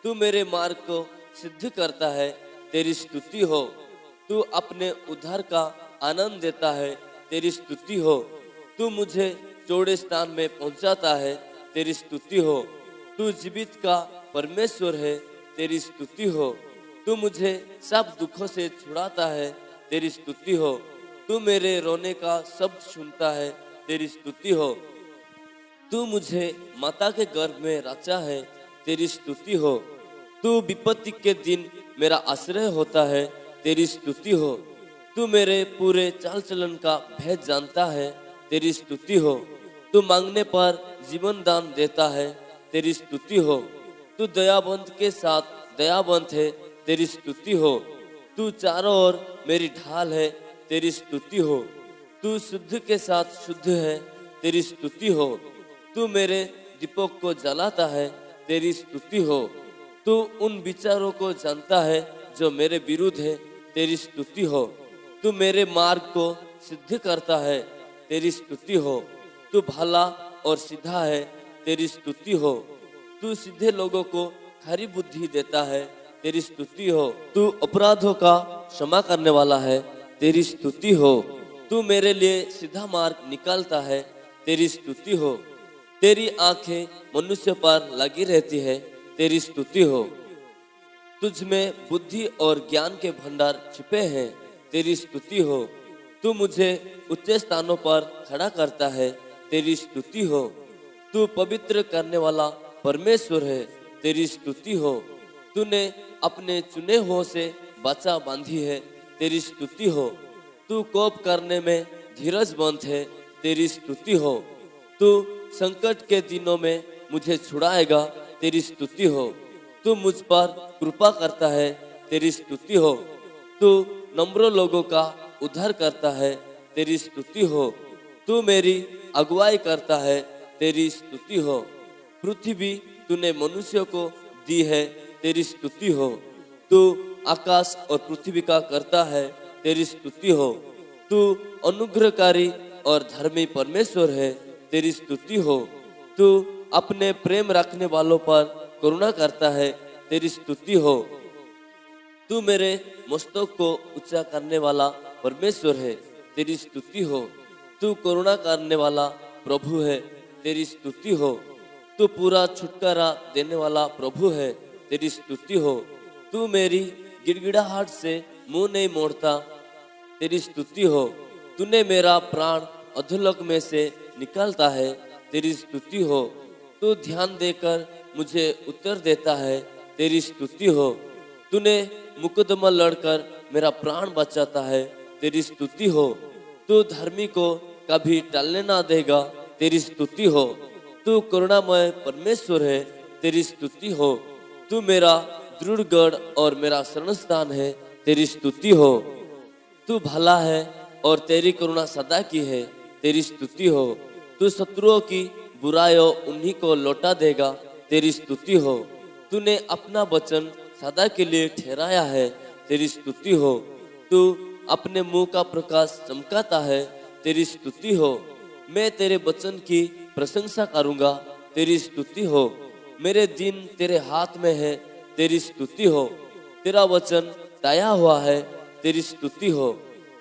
तू मेरे मार्ग को सिद्ध करता है, तेरी स्तुति हो। तू अपने उद्धार का आनंद देता है, तेरी स्तुति हो। तू मुझे चौड़े स्थान में पहुंचाता है, तेरी स्तुति हो। तू जीवित का परमेश्वर है, तेरी स्तुति हो। तू मुझे सब दुखों से छुड़ाता है, तेरी स्तुति हो। तू मेरे रोने का शब्द सुनता है, तेरी स्तुति हो। तू मुझे माता के गर्भ में रचा है, तेरी स्तुति हो। तू विपत्ति के दिन मेरा आश्रय होता है, तेरी स्तुति हो। तू मेरे पूरे चाल चलन का भेद जानता है, तेरी स्तुति हो। तू मांगने पर जीवन दान देता है, तेरी स्तुति हो। तू दयावंत के साथ दयावंत है, तेरी स्तुति हो। तू चारों ओर मेरी ढाल है, तेरी स्तुति हो। तू शुद्ध के साथ शुद्ध है, तेरी स्तुति हो। तू मेरे दीपक को जलाता है, तेरी स्तुति हो। तू उन विचारों को जानता है जो मेरे विरुद्ध है, तेरी स्तुति हो। तू मेरे मार्ग को सिद्ध करता है, तेरी स्तुति हो। तू भला और सीधा है, तेरी स्तुति हो। तू सीधे लोगों को खरी बुद्धि देता है, तेरी स्तुति हो। तू अपराधों का क्षमा करने वाला है, तेरी स्तुति हो। तू मेरे लिए सीधा मार्ग निकालता है, तेरी स्तुति हो। तेरी आंखें मनुष्य पर लगी रहती है, तेरी स्तुति हो। तुझ में बुद्धि और ज्ञान के भंडार छिपे हैं, तेरी स्तुति हो। तू मुझे उच्च स्थानों पर खड़ा करता है, तेरी स्तुति हो। तू पवित्र करने वाला परमेश्वर है, तेरी स्तुति हो। तूने अपने चुने हुओं से वाचा बांधी है, तेरी स्तुति हो। तू कोप करने में धीरजमंद है, तेरी स्तुति हो। तू संकट के दिनों में मुझे छुड़ाएगा, तेरी स्तुति हो। तू मुझ पर कृपा करता है, तेरी स्तुति हो। तू नम्र लोगों का उद्धार करता है, तेरी स्तुति हो। तू मेरी अगुवाई करता है, तेरी स्तुति हो। पृथ्वी तूने मनुष्यों को दी है, तेरी स्तुति हो। तू आकाश और पृथ्वी का करता है, तेरी स्तुति हो। तू अनुग्रहकारी और धर्मी परमेश्वर है, तेरी स्तुति हो। तू अपने प्रेम रखने वालों पर करुणा करता है, तेरी स्तुति हो। तू मेरे मस्तक को ऊंचा करने वाला परमेश्वर है, तेरी स्तुति हो। तू करुणा करने वाला प्रभु है, तेरी स्तुति हो। तू पूरा छुटकारा देने वाला प्रभु है, तेरी स्तुति हो। तू मेरी गिड़गिड़ाहट से मुंह नहीं मोड़ता, तेरी स्तुति हो। तूने मेरा प्राण अधोलोक में से निकालता है, तेरी स्तुति हो। तू ध्यान देकर मुझे उत्तर देता है, तेरी स्तुति हो। तूने मुकदमा लड़कर मेरा प्राण बचाता है, तेरी स्तुति हो। तू धर्मी को कभी टलने ना देगा, तेरी स्तुति हो। तू करुणामय परमेश्वर है, तेरी स्तुति हो। तू मेरा दृढ़ गढ़ और मेरा शरण स्थान है, तेरी स्तुति हो। तू भला है और तेरी करुणा सदा की है, तेरी स्तुति हो। तू शत्रुओं की बुराइयों उन्हीं को लौटा देगा, तेरी स्तुति हो। तूने अपना वचन सदा के लिए ठहराया है, तेरी स्तुति हो। तू अपने मुंह का प्रकाश चमकाता है, तेरी स्तुति हो। मैं तेरे वचन की प्रशंसा करूंगा, तेरी स्तुति हो। मेरे दिन तेरे हाथ में है, तेरी स्तुति हो। तेरा वचन दया हुआ है, तेरी स्तुति हो।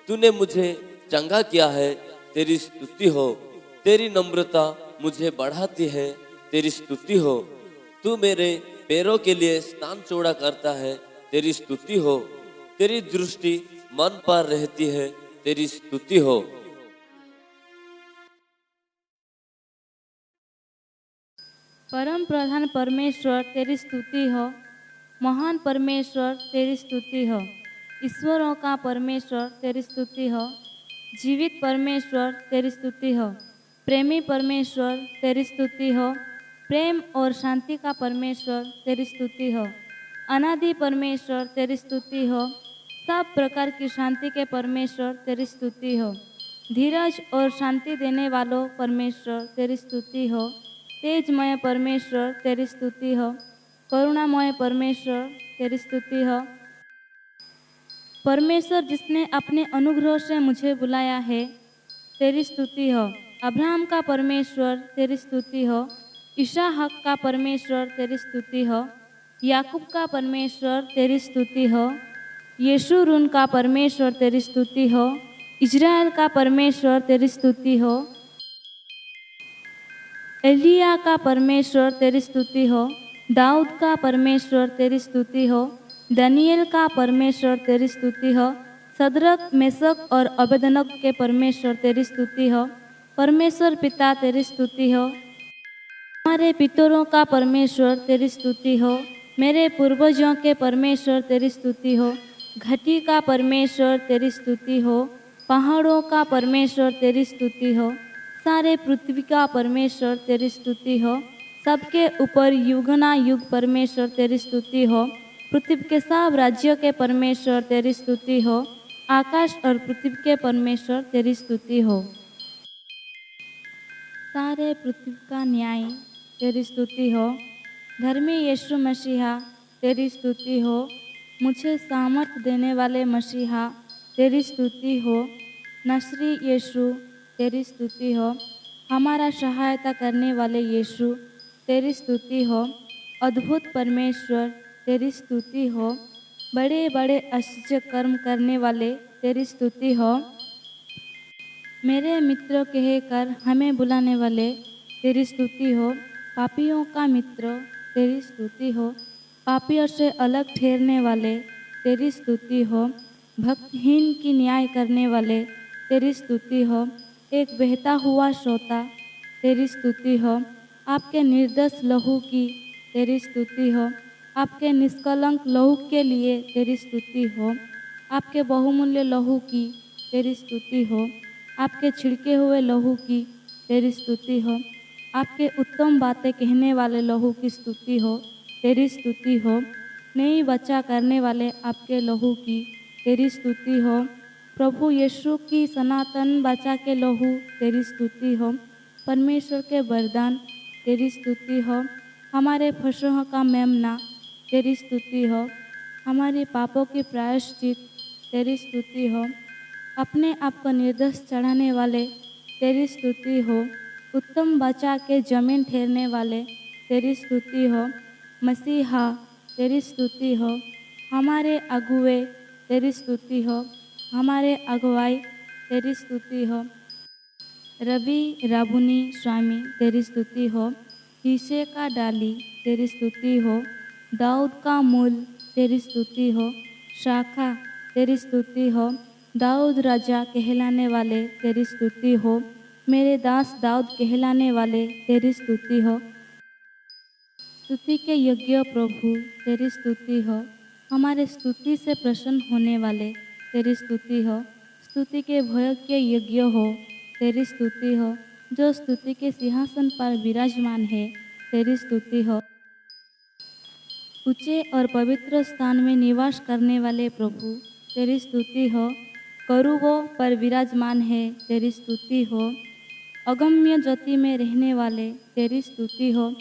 तूने मुझे चंगा किया है, तेरी स्तुति हो। तेरी नम्रता मुझे बढ़ाती है, तेरी स्तुति हो। तू मेरे पैरों के लिए स्थान चौड़ा करता है, तेरी स्तुति हो। तेरी दृष्टि मन पर रहती है, तेरी स्तुति हो। परम प्रधान परमेश्वर तेरी स्तुति हो। महान परमेश्वर तेरी स्तुति हो। ईश्वरों का परमेश्वर तेरी स्तुति हो। जीवित परमेश्वर तेरी स्तुति हो। प्रेमी परमेश्वर तेरी स्तुति हो। प्रेम और शांति का परमेश्वर तेरी स्तुति हो। अनादि परमेश्वर तेरी स्तुति हो। सब प्रकार की शांति के परमेश्वर तेरी स्तुति हो। धीरज और शांति देने वालों परमेश्वर तेरी स्तुति हो। तेजमय परमेश्वर तेरी स्तुति हो। करुणामय परमेश्वर तेरी स्तुति हो। परमेश्वर जिसने अपने अनुग्रह से मुझे बुलाया है, तेरी स्तुति हो। अब्राहम का परमेश्वर तेरी स्तुति हो। इसहाक का परमेश्वर तेरी स्तुति हो। याकूब का परमेश्वर तेरी स्तुति हो। यशूरून का परमेश्वर तेरी स्तुति हो। इज़राइल का परमेश्वर तेरी स्तुति हो। एलिया का परमेश्वर तेरी स्तुति हो। दाऊद का परमेश्वर तेरी स्तुति हो। दानियल का परमेश्वर तेरी स्तुति हो। सदरक मेशक और अबेदनगो के परमेश्वर तेरी स्तुति हो। परमेश्वर पिता तेरी स्तुति हो। हमारे पितरों का परमेश्वर तेरी स्तुति हो। मेरे पूर्वजों के परमेश्वर तेरी स्तुति हो। घटी का परमेश्वर तेरी स्तुति हो। पहाड़ों का परमेश्वर तेरी स्तुति हो। सारे पृथ्वी का परमेश्वर तेरी स्तुति हो। सबके ऊपर युगना युग परमेश्वर तेरी स्तुति हो। पृथ्वी के सब राज्यों के परमेश्वर तेरी स्तुति हो। आकाश और पृथ्वी के परमेश्वर तेरी स्तुति हो। सारे पृथ्वी का न्याय तेरी स्तुति हो। धर्मी यीशु मसीहा तेरी स्तुति हो। मुझे सामर्थ देने वाले मसीहा तेरी स्तुति हो। नसरी यीशु तेरी स्तुति हो। हमारा सहायता करने वाले यीशु तेरी स्तुति हो। अद्भुत परमेश्वर तेरी स्तुति हो। बड़े बड़े आश्चर्य कर्म करने वाले, तेरी स्तुति हो। मेरे मित्र कहकर हमें बुलाने वाले, तेरी स्तुति हो। पापियों का मित्र, तेरी स्तुति हो। पापियों से अलग ठहरने वाले, तेरी स्तुति हो। भक्तहीन की न्याय करने वाले, तेरी स्तुति हो। एक बहता हुआ श्रोता, तेरी स्तुति हो। आपके निर्दोष लहू की, तेरी स्तुति हो। आपके निष्कलंक लहू के लिए, तेरी स्तुति हो। आपके बहुमूल्य लहू की, तेरी स्तुति हो। आपके छिड़के हुए लहू की, तेरी स्तुति हो। आपके उत्तम बातें कहने वाले लहू की स्तुति हो, तेरी स्तुति हो। नई बचा करने वाले आपके लहू की, तेरी स्तुति हो। प्रभु यीशु की सनातन बचा के लहू, तेरी स्तुति हो। परमेश्वर के वरदान, तेरी स्तुति हो। हमारे फसह का मेमना, तेरी स्तुति हो। हमारे पापों की प्रायश्चित, तेरी स्तुति हो। अपने आप को निर्दोष चढ़ाने वाले, तेरी स्तुति हो। उत्तम बचा के जमीन ठहरने वाले, तेरी स्तुति हो। मसीहा, तेरी स्तुति हो। हमारे अगुवे, तेरी स्तुति हो। हमारे अगुवाई, तेरी स्तुति हो। रवि राबुनी स्वामी, तेरी स्तुति हो। शीशे का डाली, तेरी स्तुति हो। दाऊद का मूल, तेरी स्तुति हो। शाखा, तेरी स्तुति हो। दाऊद राजा कहलाने वाले, तेरी स्तुति हो। मेरे दास दाऊद कहलाने वाले, तेरी स्तुति हो। स्तुति के योग्य प्रभु, तेरी स्तुति हो। हमारे स्तुति से प्रसन्न होने वाले, तेरी स्तुति हो। स्तुति के भय के योग्य हो, तेरी स्तुति हो। जो स्तुति के सिंहासन पर विराजमान है, तेरी स्तुति हो। ऊंचे और पवित्र स्थान में निवास करने वाले प्रभु, तेरी स्तुति हो। करूबों पर विराजमान है, तेरी स्तुति हो। अगम्य ज्योति में रहने वाले, तेरी स्तुति हो।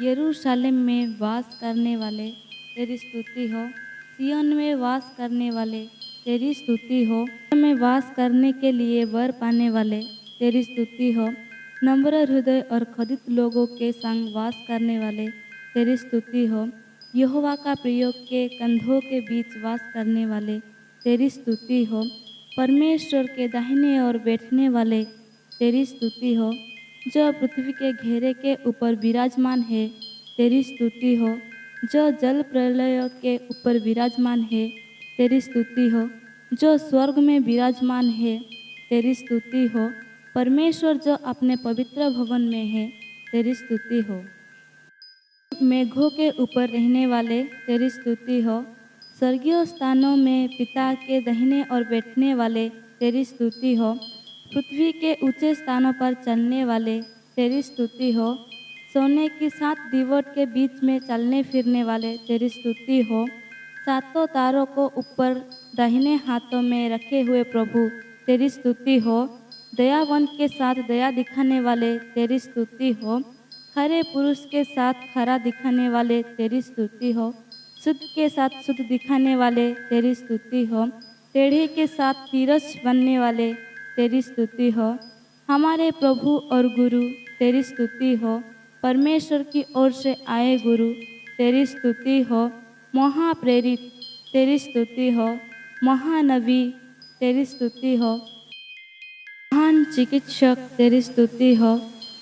यरूशलेम में वास करने वाले, तेरी स्तुति हो। सिय्योन में वास करने वाले, तेरी स्तुति हो। में वास करने के लिए वर पाने वाले, तेरी स्तुति हो। नम्र हृदय और खदित लोगों के संग वास करने वाले, तेरी स्तुति हो। यहोवा का प्रयोग के कंधों के बीच वास करने वाले, तेरी स्तुति हो। परमेश्वर के दाहिने ओर बैठने वाले, तेरी स्तुति हो। जो पृथ्वी के घेरे के ऊपर विराजमान है, तेरी स्तुति हो। जो जल प्रलय के ऊपर विराजमान है, तेरी स्तुति हो। जो स्वर्ग में विराजमान है, तेरी स्तुति हो। परमेश्वर जो अपने पवित्र भवन में है, तेरी स्तुति हो। मेघों के ऊपर रहने वाले, तेरी स्तुति हो। स्वर्गीय स्थानों में पिता के दाहिने और बैठने वाले, तेरी स्तुति हो। पृथ्वी के ऊंचे स्थानों पर चलने वाले, तेरी स्तुति हो। सोने की 7 दीवट के बीच में चलने फिरने वाले, तेरी स्तुति हो। 7 तारों को ऊपर दाहिने हाथों में रखे हुए प्रभु, तेरी स्तुति हो। दयावान के साथ दया दिखाने वाले, तेरी स्तुति हो। खरे पुरुष के साथ खरा दिखाने वाले, तेरी स्तुति हो। शुद्ध के साथ शुद्ध दिखाने वाले, तेरी स्तुति हो। टेढ़े के साथ तिरछ बनने वाले, तेरी स्तुति हो। हमारे प्रभु और गुरु, तेरी स्तुति हो। परमेश्वर की ओर से आए गुरु, तेरी स्तुति हो। महाप्रेरित, तेरी स्तुति हो। महानबी, तेरी स्तुति हो। महान चिकित्सक, तेरी स्तुति हो।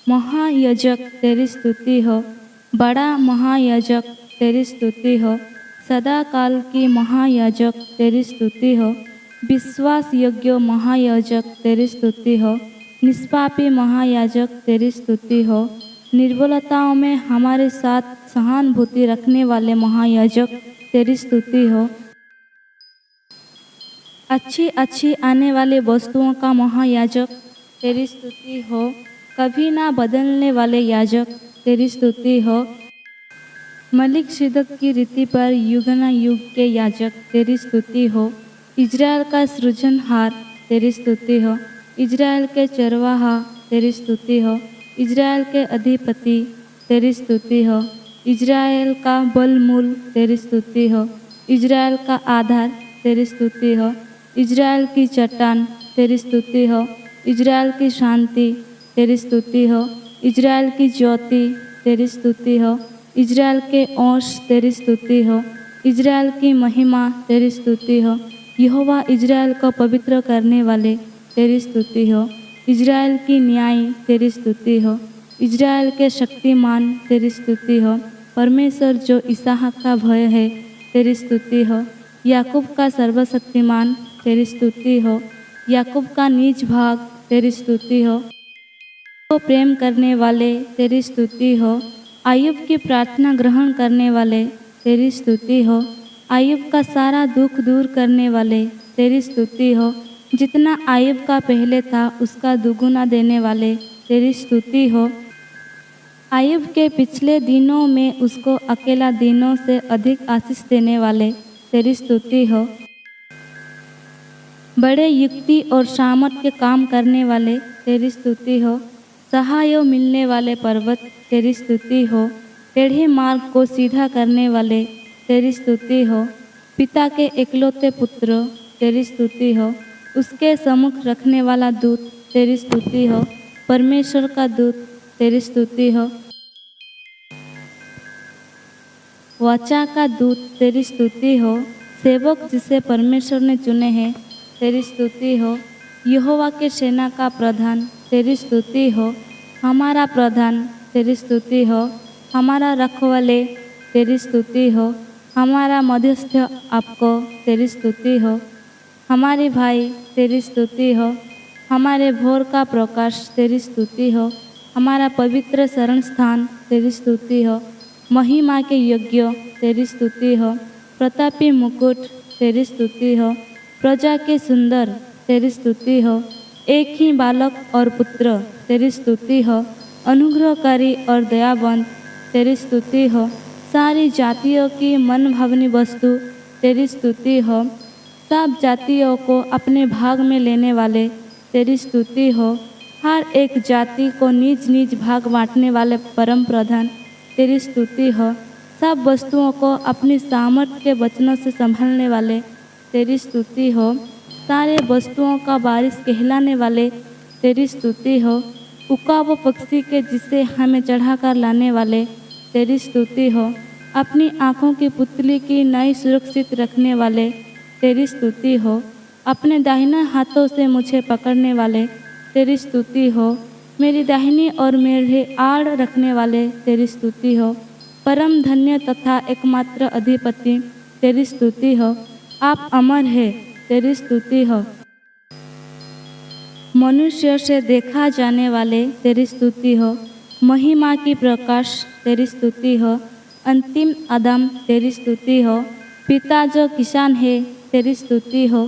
महायाजक, तेरी स्तुति हो। बड़ा महायाजक, तेरी स्तुति हो। सदा काल की महायाजक, तेरी स्तुति हो। विश्वास योग्य महायाजक, तेरी स्तुति हो। निष्पापी महायाजक, तेरी स्तुति हो। निर्बलताओं में हमारे साथ सहानुभूति रखने वाले महायाजक, तेरी स्तुति हो। अच्छी अच्छी आने वाली वस्तुओं का महायाजक, तेरी स्तुति हो। कभी ना बदलने वाले याजक, तेरी स्तुति हो। मलिक सिदक की रीति पर युगना युग के याजक, तेरी स्तुति हो। इजराइल का सृजनहार, तेरी स्तुति हो। इजराइल के चरवाहा, तेरी स्तुति हो। इजराइल के अधिपति, तेरी स्तुति हो। इजराइल का बलमूल, तेरी स्तुति हो। इजराइल का आधार, तेरी स्तुति हो। इजराइल की चट्टान, तेरी स्तुति हो। इजराइल की शांति, तेरी स्तुति हो। इजराइल की ज्योति, तेरी स्तुति हो। इजराइल के अंश तेरी स्तुति हो। इजराइल की महिमा तेरी स्तुति हो। यहोवा इजराइल को पवित्र करने वाले तेरी स्तुति हो। इजराइल की न्याय तेरी स्तुति हो। इजराइल के शक्तिमान तेरी स्तुति हो। परमेश्वर जो इसहाक का भय है तेरी स्तुति हो। याकूब का सर्वशक्तिमान तेरी स्तुति हो। याकूब का नीच भाग तेरी स्तुति हो। को प्रेम करने वाले तेरी स्तुति हो। आयुब की प्रार्थना ग्रहण करने वाले तेरी स्तुति हो। आयुब का सारा दुख दूर करने वाले तेरी स्तुति हो। जितना आयुब का पहले था उसका दुगुना देने वाले तेरी स्तुति हो। आयुब के पिछले दिनों में उसको अकेला दिनों से अधिक आशीष देने वाले तेरी स्तुति हो। बड़े युक्ति और सामर्थ के काम करने वाले तेरी स्तुति हो। सहाय मिलने वाले पर्वत तेरी स्तुति हो। टेढ़े मार्ग को सीधा करने वाले तेरी स्तुति हो। पिता के एकलौते पुत्र तेरी स्तुति हो। उसके सम्मुख रखने वाला दूत तेरी स्तुति हो। परमेश्वर का दूत तेरी स्तुति हो। वाचा का दूत तेरी स्तुति हो। सेवक जिसे परमेश्वर ने चुने हैं तेरी स्तुति हो। यहोवा के सेना का प्रधान तेरी स्तुति हो। हमारा प्रधान तेरी स्तुति हो। हमारा रखवाले तेरी स्तुति हो। हमारा मध्यस्थ आपको तेरी स्तुति हो। हमारे भाई तेरी स्तुति हो। हमारे भोर का प्रकाश तेरी स्तुति हो। हमारा पवित्र शरण स्थान तेरी स्तुति हो। महिमा के योग्य तेरी स्तुति हो। प्रतापी मुकुट तेरी स्तुति हो। प्रजा के सुंदर तेरी स्तुति हो। एक ही बालक और पुत्र तेरी स्तुति हो। अनुग्रहकारी और दयावंत तेरी स्तुति हो। सारी जातियों की मन भावनी वस्तु तेरी स्तुति हो। सब जातियों को अपने भाग में लेने वाले तेरी स्तुति हो। हर एक जाति को निज निज भाग बांटने वाले परम प्रधान तेरी स्तुति हो। सब वस्तुओं को अपनी सामर्थ्य के वचनों से संभालने वाले तेरी स्तुति हो। सारे वस्तुओं का बारिश कहलाने वाले तेरी स्तुति हो। उकाब पक्षी के जिसे हमें चढ़ाकर लाने वाले तेरी स्तुति हो। अपनी आँखों की पुतली की नई सुरक्षित रखने वाले तेरी स्तुति हो। अपने दाहिने हाथों से मुझे पकड़ने वाले तेरी स्तुति हो। मेरी दाहिनी और मेरे आड़ रखने वाले तेरी स्तुति हो। परम धन्य तथा एकमात्र अधिपति तेरी स्तुति हो। आप अमर है तेरी स्तुति हो। मनुष्य से देखा जाने वाले तेरी स्तुति हो। महिमा की प्रकाश तेरी स्तुति हो। अंतिम आदम तेरी स्तुति हो। पिता जो किसान है तेरी स्तुति हो।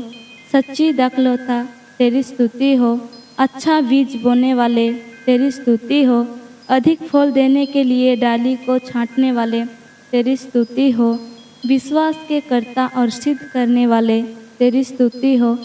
सच्ची दाखलता तेरी स्तुति हो। अच्छा बीज बोने वाले तेरी स्तुति हो। अधिक फल देने के लिए डाली को छांटने वाले तेरी स्तुति हो। विश्वास के कर्ता और सिद्ध करने वाले तेरी स्तुति हो।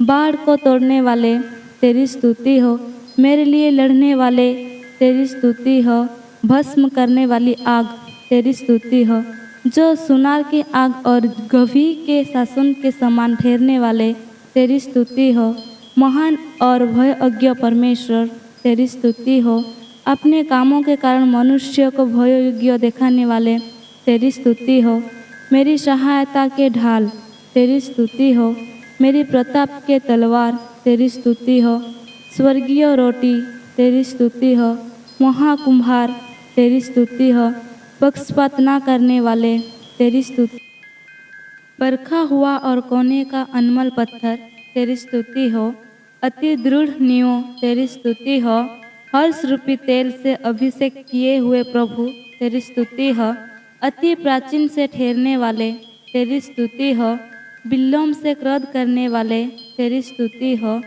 बाढ़ को तोड़ने वाले तेरी स्तुति हो। मेरे लिए लड़ने वाले तेरी स्तुति हो। भस्म करने वाली आग तेरी स्तुति हो। जो सुनार की आग और गभी के शासन के समान ठहरने वाले तेरी स्तुति हो। महान और भयज्ञ परमेश्वर तेरी स्तुति हो। अपने कामों के कारण मनुष्य को भययोग्य दिखाने वाले तेरी स्तुति हो। मेरी सहायता के ढाल तेरी स्तुति हो। मेरी प्रताप के तलवार तेरी स्तुति हो। स्वर्गीय रोटी तेरी स्तुति हो। महाकुंभार तेरी स्तुति हो। पक्षपात ना करने वाले तेरी स्तुति। परखा हुआ और कोने का अनमोल पत्थर तेरी स्तुति हो। अति दृढ़ नींव तेरी स्तुति हो। हर्ष रूपी तेल से अभिषेक किए हुए प्रभु तेरी स्तुति हो। अति प्राचीन से ठहरने वाले तेरी स्तुति हो। विलोम से क्रोध करने वाले तेरी स्तुति हो।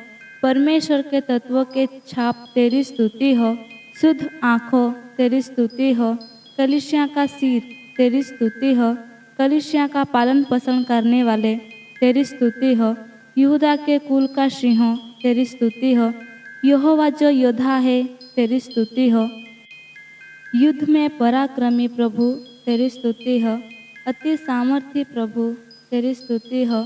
परमेश्वर के तत्वों के छाप तेरी स्तुति हो। शुद्ध आँखों तेरी स्तुति हो। कलीसिया का सिर तेरी स्तुति हो। कलीसिया का पालन पोषण करने वाले तेरी स्तुति हो। यहूदा के कुल का सिंह तेरी स्तुति हो। यहोवा जो योद्धा है तेरी स्तुति हो। युद्ध में पराक्रमी प्रभु तेरी स्तुति हो। अति सामर्थी प्रभु तेरी स्तुति हो।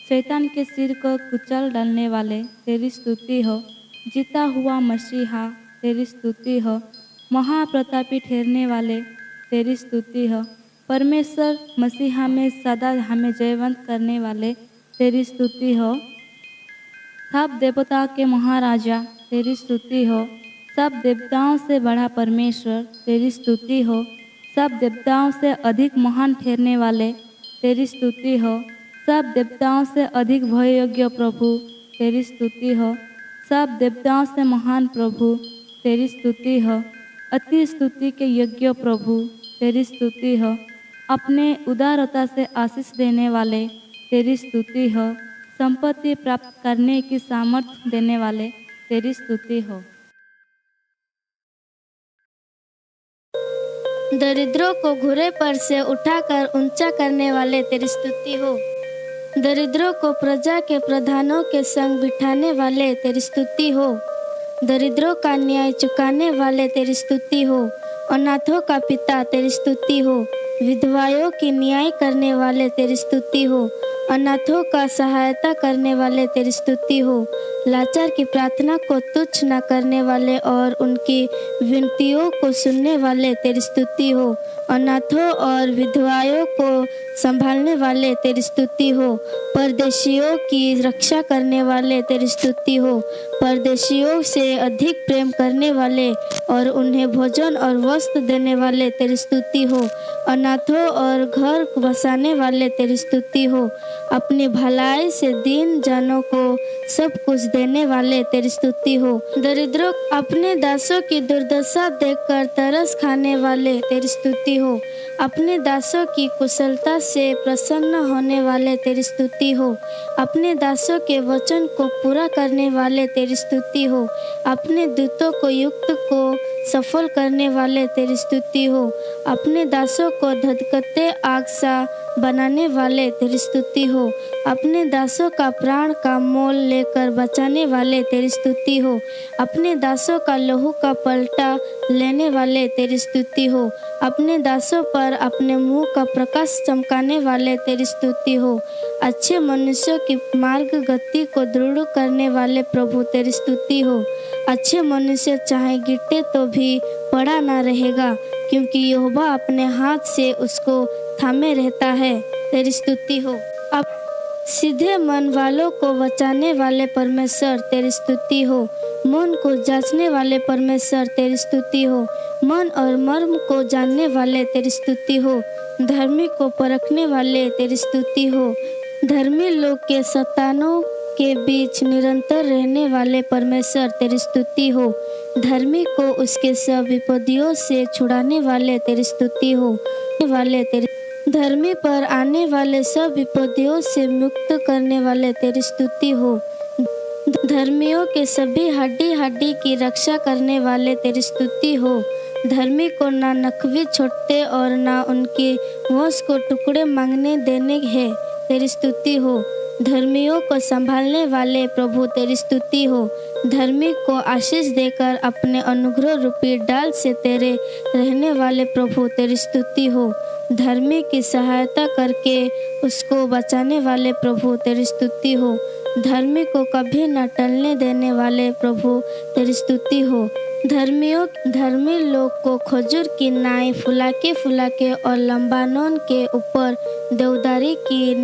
शैतान के सिर को कुचल डालने वाले तेरी स्तुति हो। जीता हुआ मसीहा तेरी स्तुति हो। महाप्रतापी ठहरने वाले तेरी स्तुति हो। परमेश्वर मसीहा में सदा हमें जयवंत करने वाले, तेरी स्तुति हो। सब देवता के महाराजा, तेरी स्तुति हो। सब देवताओं से बड़ा परमेश्वर, तेरी स्तुति हो। सब देवताओं से अधिक महान ठहरने वाले, तेरी स्तुति हो। सब देवताओं से अधिक भय योग्य प्रभु, तेरी स्तुति हो। सब देवताओं से महान प्रभु, तेरी स्तुति हो। अति स्तुति के योग्य प्रभु, तेरी स्तुति हो। अपने उदारता से आशीष देने वाले, तेरी स्तुति हो। संपत्ति प्राप्त करने की सामर्थ्य देने वाले, तेरी स्तुति हो। दरिद्रों को घुरे पर से उठाकर ऊंचा करने वाले, तेरी स्तुति हो। दरिद्रों को प्रजा के प्रधानों के संग बिठाने वाले, तेरी स्तुति हो। दरिद्रों का न्याय चुकाने वाले, तेरी स्तुति हो। अनाथों का पिता, तेरी स्तुति हो। विधवाओं की न्याय करने वाले, तेरी स्तुति हो। अनाथों का सहायता करने वाले, तेरी स्तुति हो। लाचार की प्रार्थना को तुच्छ न करने वाले और उनकी विनतियों को सुनने वाले, तेरी स्तुति हो। अनाथों और विधवाओं को संभालने वाले, तेरी स्तुति हो। परदेशियों की रक्षा करने वाले, तेरी स्तुति हो। परदेशियों से अधिक प्रेम करने वाले और उन्हें भोजन और वस्त्र देने वाले, तेरी स्तुति हो। अनाथों और घर बसाने वाले, तेरी स्तुति हो। अपनी भलाई से दीन जनों को सब कुछ देने वाले, तेरी स्तुति हो। दरिद्रों अपने दासों की दुर्दशा देखकर तरस खाने वाले, तेरी स्तुति हो। अपने दासों की कुशलता से प्रसन्न होने वाले, तेरी स्तुति हो। अपने दासों के वचन को पूरा करने वाले, तेरी स्तुति हो। अपने दूतों को युक्त को सफल करने वाले, तेरी स्तुति हो। अपने दासों को धधकते आग सा बनाने वाले, तेरी स्तुति हो। अपने दासों का प्राण का मोल लेकर बचाने वाले, तेरी स्तुति हो। अपने दासों का लहू का पलटा लेने वाले, तेरी स्तुति हो। अपने दासों पर अपने मुंह का प्रकाश चमकाने वाले, तेरी स्तुति हो। अच्छे मनुष्यों की मार्ग गति को दृढ़ करने वाले प्रभु, तेरी स्तुति हो। अच्छे मनुष्य चाहे गिरते तो भी पड़ा ना रहेगा, क्योंकि यहोवा अपने हाथ से उसको थामे रहता है, तेरी स्तुति हो। अब सीधे मन वालों को बचाने वाले परमेश्वर, तेरी स्तुति हो। मन को जांचने वाले परमेश्वर, तेरी स्तुति हो। मन और मर्म को जानने वाले, तेरी स्तुति हो। धर्मी को परखने वाले, तेरी स्तुति हो। धर्मी लोग के शैतानों के बीच निरंतर रहने वाले परमेश्वर, तेरी स्तुति हो। धर्मी को उसके सब विपत्तियों से छुड़ाने वाले, तेरी स्तुति हो। धर्मी पर आने वाले सब विपत्तियों से मुक्त करने वाले, तेरी स्तुति हो। धर्मियों के सभी हड्डी हड्डी की रक्षा करने वाले, तेरी स्तुति हो। धर्मी को ना नखवी छोड़ते और ना उनकी वंश को टुकड़े मांगने देने हैं, तेरी स्तुति हो। धर्मियों को संभालने वाले प्रभु, तेरी स्तुति हो। धर्मी को आशीष देकर अपने अनुग्रह रूपी डाल से तेरे रहने वाले प्रभु, तेरी स्तुति हो। धर्मी की सहायता करके उसको बचाने वाले प्रभु, तेरी स्तुति हो। धर्मी को कभी न टलने देने वाले प्रभु, तेरी स्तुति हो। धर्मी लोग को खजूर की नाई फुलाके और लंबानोन के ऊपर देवदारी की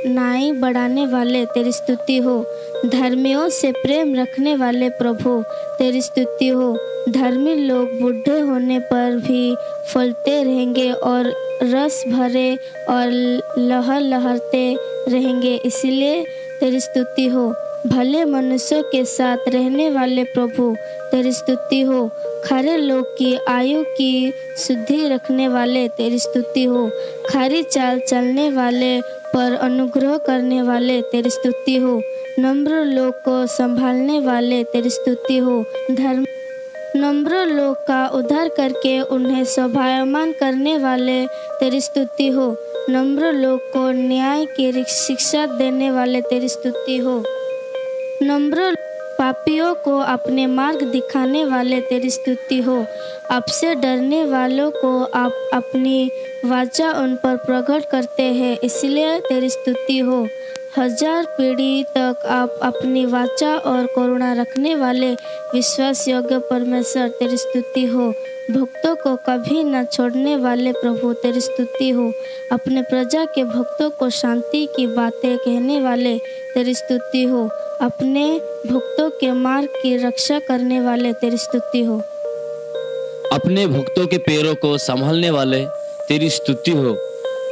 नाई बढ़ाने वाले, तेरी स्तुति हो। धर्मियों से प्रेम रखने वाले प्रभु, तेरी स्तुति हो। धर्मी लोग बूढ़े होने पर भी फलते रहेंगे और रस भरे और लहरते रहेंगे, इसलिए तेरी स्तुति हो। भले मनुष्यों के साथ रहने वाले प्रभु, तेरी स्तुति हो। खरे लोग की आयु की शुद्धि रखने वाले, तेरी स्तुति हो। खरी चाल चलने वाले पर अनुग्रह करने वाले, तेरी स्तुति हो। नम्र लोग को संभालने वाले, तेरी स्तुति हो। नम्र लोग का उद्धार करके उन्हें शोभायमान करने वाले, तेरी स्तुति हो। नम्र लोग को न्याय की शिक्षा देने वाले, तेरी स्तुति हो। नम्र पापियों को अपने मार्ग दिखाने वाले, तेरी स्तुति हो। आपसे डरने वालों को आप अपनी वाचा उन पर प्रकट करते हैं, इसलिए तेरी स्तुति हो। 1000 पीढ़ी तक आप अपनी वाचा और करुणा रखने वाले विश्वास योग्य परमेश्वर, तेरी स्तुति हो। भक्तों को कभी न छोड़ने वाले प्रभु तेरी स्तुति हो। अपने प्रजा के भक्तों को शांति की बातें कहने वाले तेरी स्तुति हो। अपने भक्तों के मार्ग की रक्षा करने वाले तेरी स्तुति हो। अपने भक्तों के पैरों को संभालने वाले तेरी स्तुति हो।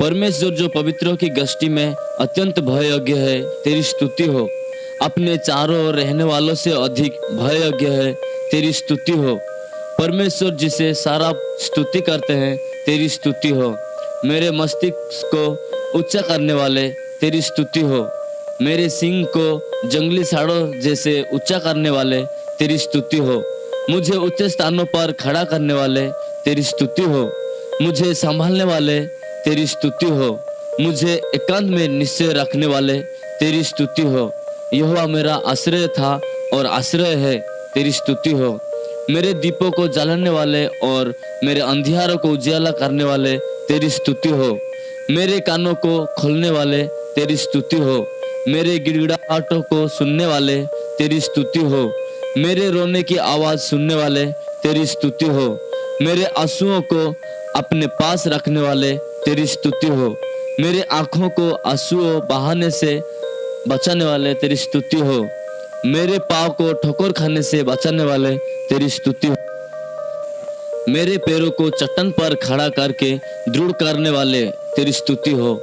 परमेश्वर जो पवित्रों की गश्ती में अत्यंत भययोग्य है, तेरी स्तुति हो। अपने चारों ओर रहने वालों से अधिक भययोग्य है, तेरी स्तुति हो। परमेश्वर जिसे सारा स्तुति करते हैं, तेरी स्तुति हो। मेरे मस्तिष्क को ऊंचा करने वाले तेरी स्तुति हो। मेरे सिंह को जंगली साड़ों जैसे ऊंचा करने वाले तेरी स्तुति हो। मुझे ऊंचे स्थानों पर खड़ा करने वाले तेरी स्तुति हो। मुझे संभालने वाले तेरी स्तुति हो। मुझे एकांत में निश्चय रखने वाले तेरी स्तुति हो। यहोवा मेरा आश्रय था और आश्रय है, तेरी स्तुति हो। मेरे दीपों को जलाने वाले और मेरे अंधियारों को उजियाला करने वाले तेरी स्तुति हो। मेरे कानों को खोलने वाले तेरी स्तुति हो। मेरे गिड़गिड़ाहटों को सुनने वाले तेरी स्तुति हो। मेरे रोने की आवाज सुनने वाले तेरी स्तुति हो। मेरे आंसुओं को अपने पास रखने वाले तेरी स्तुति हो। मेरे आंखों को आंसुओं बहाने से बचाने वाले तेरी स्तुति हो। मेरे पाँव को ठोकर खाने से बचाने वाले तेरी स्तुति हो। मेरे पैरों को चट्टान पर खड़ा करके दृढ़ करने वाले तेरी स्तुति हो।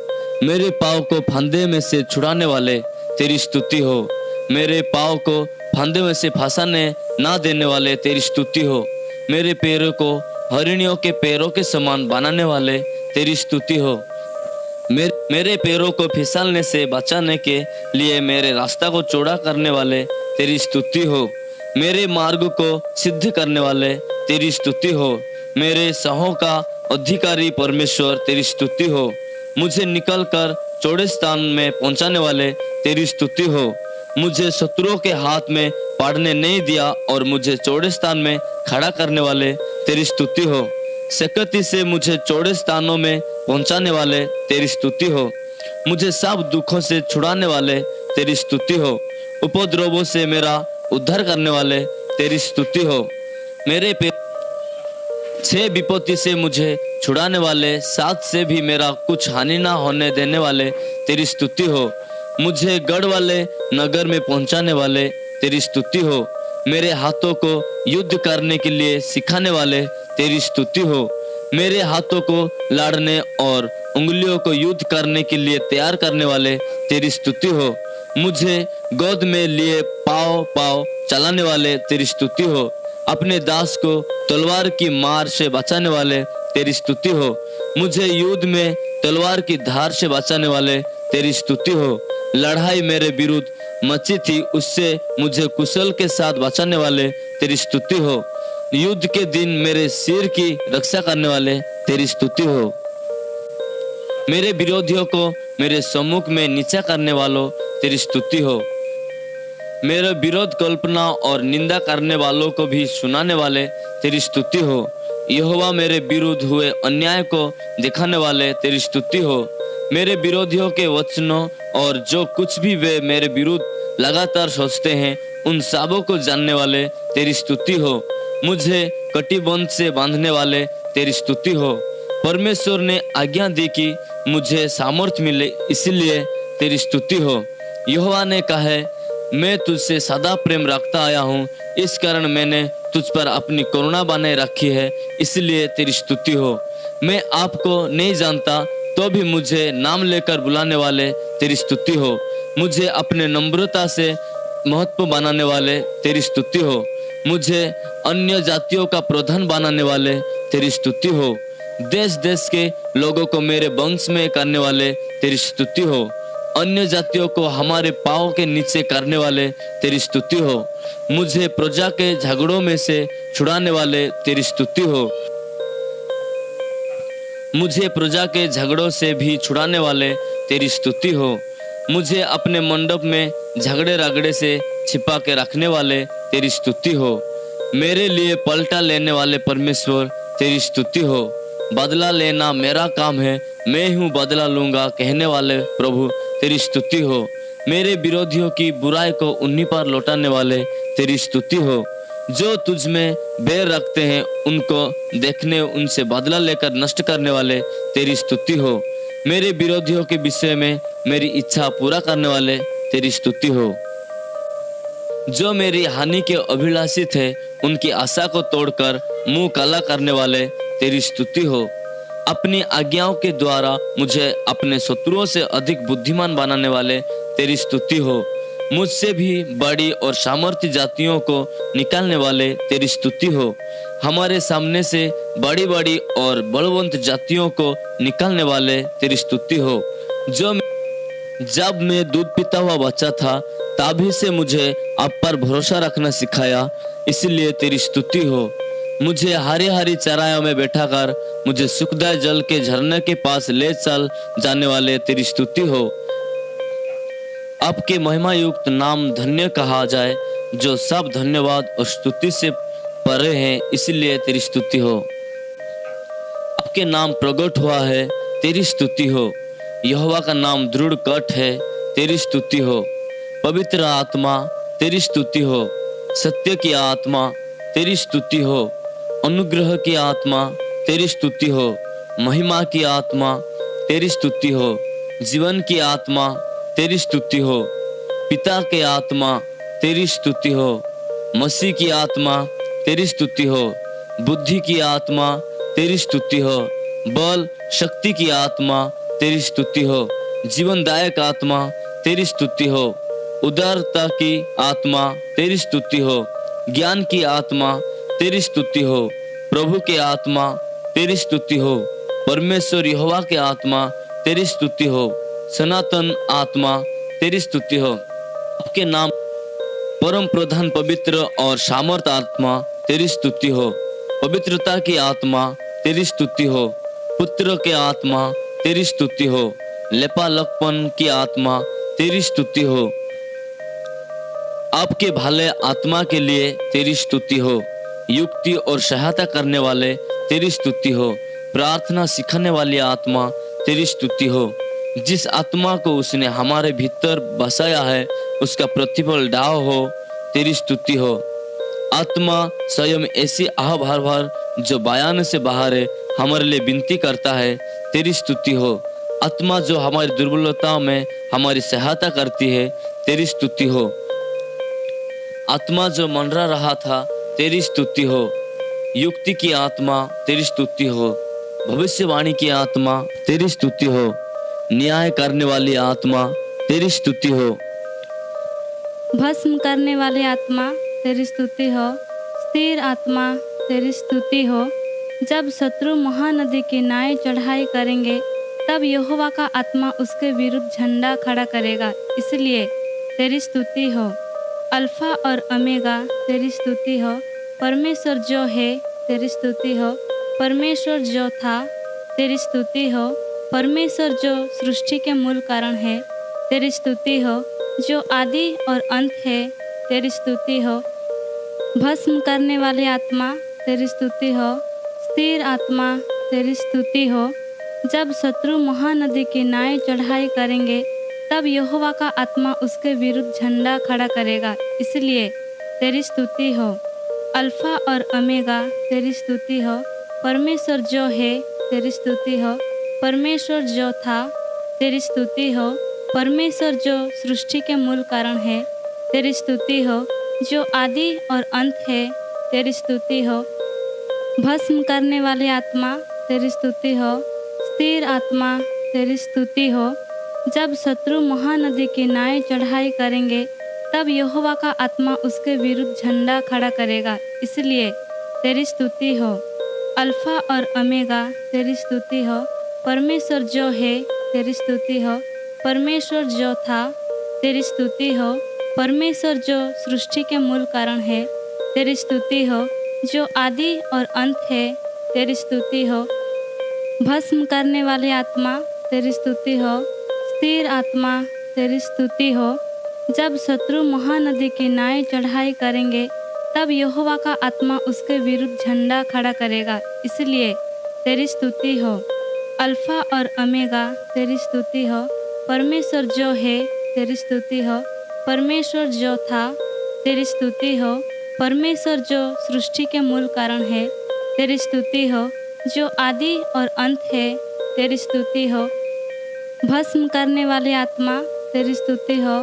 मेरे पाँव को फंदे में से छुड़ाने वाले तेरी स्तुति हो। मेरे पाँव को फंदे में से फंसाने ना देने वाले तेरी स्तुति हो। मेरे पैरों को हरिणियों के पैरों के समान बनाने वाले तेरी स्तुति हो। मेरे पैरों को फिसलने से बचाने के लिए मेरे रास्ता को चौड़ा करने वाले तेरी स्तुति हो। मेरे मार्ग को सिद्ध करने वाले तेरी स्तुति हो। मेरे सहों का अधिकारी परमेश्वर तेरी स्तुति हो। मुझे निकलकर चौड़े स्थान में पहुंचाने वाले तेरी स्तुति हो। मुझे शत्रुओं के हाथ में पड़ने नहीं दिया और मुझे चौड़े स्थान में खड़ा करने वाले तेरी स्तुति हो। सकती से मुझे चौड़े स्थानों में पहुंचाने वाले तेरी स्तुति हो। मुझे सब दुखों से छुड़ाने वाले तेरी स्तुति हो। उपद्रवों से मेरा उद्धार करने वाले तेरी स्तुति हो। मेरे 6 विपत्ति से मुझे छुड़ाने वाले, 7 से भी मेरा कुछ हानि ना होने देने वाले तेरी स्तुति हो। मुझे गढ़ वाले नगर में पहुंचाने वाले तेरी स्तुति हो। मेरे हाथों को युद्ध करने के लिए सिखाने वाले तेरी स्तुति हो। मेरे हाथों को लड़ने और उंगलियों को युद्ध करने के लिए तैयार करने वाले तेरी स्तुति हो। मुझे गोद में लिए पाँव पाँव चलाने वाले तेरी स्तुति हो। अपने दास को तलवार की मार से बचाने वाले तेरी स्तुति हो। मुझे युद्ध में तलवार की धार से बचाने वाले तेरी स्तुति हो। लड़ाई मेरे विरुद्ध मची थी, उससे मुझे कुशल के साथ बचाने वाले तेरी स्तुति हो। युद्ध के दिन मेरे सिर की रक्षा करने वाले तेरी स्तुति हो। मेरे विरोधियों को मेरे सम्मुख में नीचा करने वालों तेरी स्तुति हो। मेरे विरोध कल्पना और निंदा करने वालों को भी सुनाने वाले तेरी स्तुति हो। यहोवा मेरे विरुद्ध हुए अन्याय को दिखाने वाले तेरी स्तुति हो। मेरे विरोधियों के वचनों और जो कुछ भी वे मेरे विरुद्ध लगातार सोचते हैं, उन सबों को जानने वाले तेरी स्तुति हो। मुझे कटिबंध से बांधने वाले तेरी स्तुति हो। परमेश्वर ने आज्ञा दी कि मुझे सामर्थ्य मिले, इसलिए तेरी स्तुति हो। यहोवा ने कहा है, मैं तुझसे सदा प्रेम रखता आया हूँ, इस कारण मैंने तुझ पर अपनी करुणा बनाए रखी है, इसलिए तेरी स्तुति हो। मैं आपको नहीं जानता तो भी मुझे नाम लेकर बुलाने वाले तेरी स्तुति हो। मुझे अपने नम्रता से महत्व बनाने वाले तेरी स्तुति हो। मुझे अन्य जातियों का प्रधान बनाने वाले तेरी स्तुति हो। देश देश के लोगों को मेरे वंश में करने वाले तेरी स्तुति हो। अन्य जातियों को हमारे पाँव के नीचे करने वाले तेरी स्तुति हो। मुझे प्रजा के झगड़ों में से छुड़ाने वाले तेरी स्तुति हो। मुझे प्रजा के झगड़ों से भी छुड़ाने वाले तेरी स्तुति हो। मुझे अपने मंडप में झगड़े रगड़े से छिपा के रखने वाले तेरी स्तुति हो। मेरे लिए पलटा लेने वाले परमेश्वर तेरी स्तुति हो। बदला लेना मेरा काम है, मैं हूँ बदला लूंगा कहने वाले प्रभु तेरी स्तुति हो। मेरे विरोधियों की बुराई को उन्हीं पर लौटाने वाले तेरी स्तुति हो। जो तुझ में बैर रखते हैं उनको देखने उनसे बदला लेकर नष्ट करने वाले तेरी स्तुति हो। मेरे विरोधियों के विषय में मेरी इच्छा पूरा करने वाले तेरी स्तुति हो। जो मेरी हानि के अभिलाषी थे उनकी आशा को तोड़कर मुंह काला करने वाले तेरी स्तुति हो। अपनी आज्ञाओं के द्वारा मुझे अपने शत्रुओं से अधिक बुद्धिमान बनाने वाले तेरी स्तुति हो। मुझसे भी बड़ी और सामर्थ्य जातियों को निकालने वाले तेरी स्तुति हो। हमारे सामने से बड़ी बड़ी और बलवंत जातियों को निकालने वाले तेरी स्तुति हो। जब मैं दूध पीता हुआ बच्चा था तभी से मुझे आप पर भरोसा रखना सिखाया, इसलिए तेरी स्तुति हो। मुझे हरी हरी चराइयों में बैठाकर मुझे सुखदायक जल के झरने के पास ले चल जाने वाले तेरी स्तुति हो। आपके महिमा युक्त नाम धन्य कहा जाए, जो सब धन्यवाद और स्तुति से परे हैं, इसलिए तेरी स्तुति हो। आपके नाम प्रकट हुआ है, तेरी स्तुति हो। यहोवा का नाम दृढ़ कट है, तेरी स्तुति हो। पवित्र आत्मा तेरी स्तुति हो। सत्य की आत्मा तेरी स्तुति हो। अनुग्रह की आत्मा तेरी स्तुति हो। महिमा की आत्मा तेरी स्तुति हो। जीवन की आत्मा तेरी स्तुति हो। पिता की आत्मा तेरी स्तुति हो। मसीह की आत्मा तेरी स्तुति हो। बुद्धि की आत्मा तेरी स्तुति हो। बल शक्ति की आत्मा तेरी स्तुति हो। जीवनदायक आत्मा तेरी स्तुति हो। उदारता की आत्मा तेरी स्तुति हो। ज्ञान की आत्मा तेरी स्तुति हो। प्रभु के आत्मा तेरी स्तुति हो। परमेश्वर यहोवा के आत्मा तेरी स्तुति हो। सनातन आत्मा तेरी स्तुति हो। आपके नाम परम प्रधान पवित्र और सामर्थ आत्मा तेरी स्तुति हो। पवित्रता की आत्मा तेरी स्तुति हो। पुत्र के आत्मा तेरी स्तुति हो। लेपालकपन की आत्मा तेरी स्तुति हो। आपके भले आत्मा के लिए तेरी स्तुति हो। युक्ति और सहायता करने वाले तेरी स्तुति हो। प्रार्थना सिखाने वाली आत्मा तेरी स्तुति हो। जिस आत्मा को उसने हमारे भीतर बसाया है उसका प्रतिफल डाव हो, तेरी स्तुति हो। आत्मा स्वयं ऐसी आह भर भर जो बयान से बाहर है हमारे लिए विनती करता है, तेरी स्तुति हो। आत्मा जो हमारी दुर्बलताओं में हमारी सहायता करती है, तेरी स्तुति हो। आत्मा जो मंडरा रहा था, तेरी स्तुति हो। युक्ति की आत्मा तेरी स्तुति हो। भविष्यवाणी की आत्मा तेरी स्तुति हो। न्याय करने वाली आत्मा तेरी स्तुति हो। भस्म करने वाली आत्मा तेरी स्तुति हो। स्थिर आत्मा तेरी स्तुति हो। जब शत्रु महानदी की नाई चढ़ाई करेंगे तब यहोवा का आत्मा उसके विरुद्ध झंडा खड़ा करेगा, इसलिए तेरी स्तुति हो। अल्फा और ओमेगा तेरी स्तुति हो। परमेश्वर जो है तेरी स्तुति हो। परमेश्वर जो था तेरी स्तुति हो। परमेश्वर जो सृष्टि के मूल कारण है, तेरी स्तुति हो। जो आदि और अंत है, तेरी स्तुति हो। भस्म करने वाली आत्मा तेरी स्तुति हो। स्थिर आत्मा तेरी स्तुति हो। जब शत्रु महानदी की नाई चढ़ाई करेंगे तब यहोवा का आत्मा उसके विरुद्ध झंडा खड़ा करेगा, इसलिए तेरी स्तुति हो। अल्फा और ओमेगा तेरी स्तुति हो। परमेश्वर जो है तेरी स्तुति हो। परमेश्वर जो था तेरी स्तुति हो। परमेश्वर जो सृष्टि के मूल कारण है, तेरी स्तुति हो। जो आदि और अंत है, तेरी स्तुति हो। भस्म करने वाली आत्मा तेरी स्तुति हो। स्थिर आत्मा तेरी स्तुति हो। जब शत्रु महानदी की नाई चढ़ाई करेंगे तब यहोवा का आत्मा उसके विरुद्ध झंडा खड़ा करेगा, इसलिए तेरी स्तुति हो। अल्फा और ओमेगा तेरी स्तुति हो। परमेश्वर जो है तेरी स्तुति हो। परमेश्वर जो था तेरी स्तुति हो। परमेश्वर जो सृष्टि के मूल कारण है, तेरी स्तुति हो। जो आदि और अंत है, तेरी स्तुति हो। भस्म करने वाली आत्मा तेरी स्तुति हो। स्थिर आत्मा तेरी स्तुति हो। जब शत्रु महानदी की नाई चढ़ाई करेंगे तब यहोवा का आत्मा उसके विरुद्ध झंडा खड़ा करेगा, इसलिए तेरी स्तुति हो। अल्फा और ओमेगा तेरी स्तुति हो। परमेश्वर जो है तेरी स्तुति हो। परमेश्वर जो था तेरी स्तुति हो। परमेश्वर जो सृष्टि के मूल कारण है, तेरी स्तुति हो। जो आदि और अंत है, तेरी स्तुति हो। भस्म करने वाली आत्मा, तेरी स्तुति हो।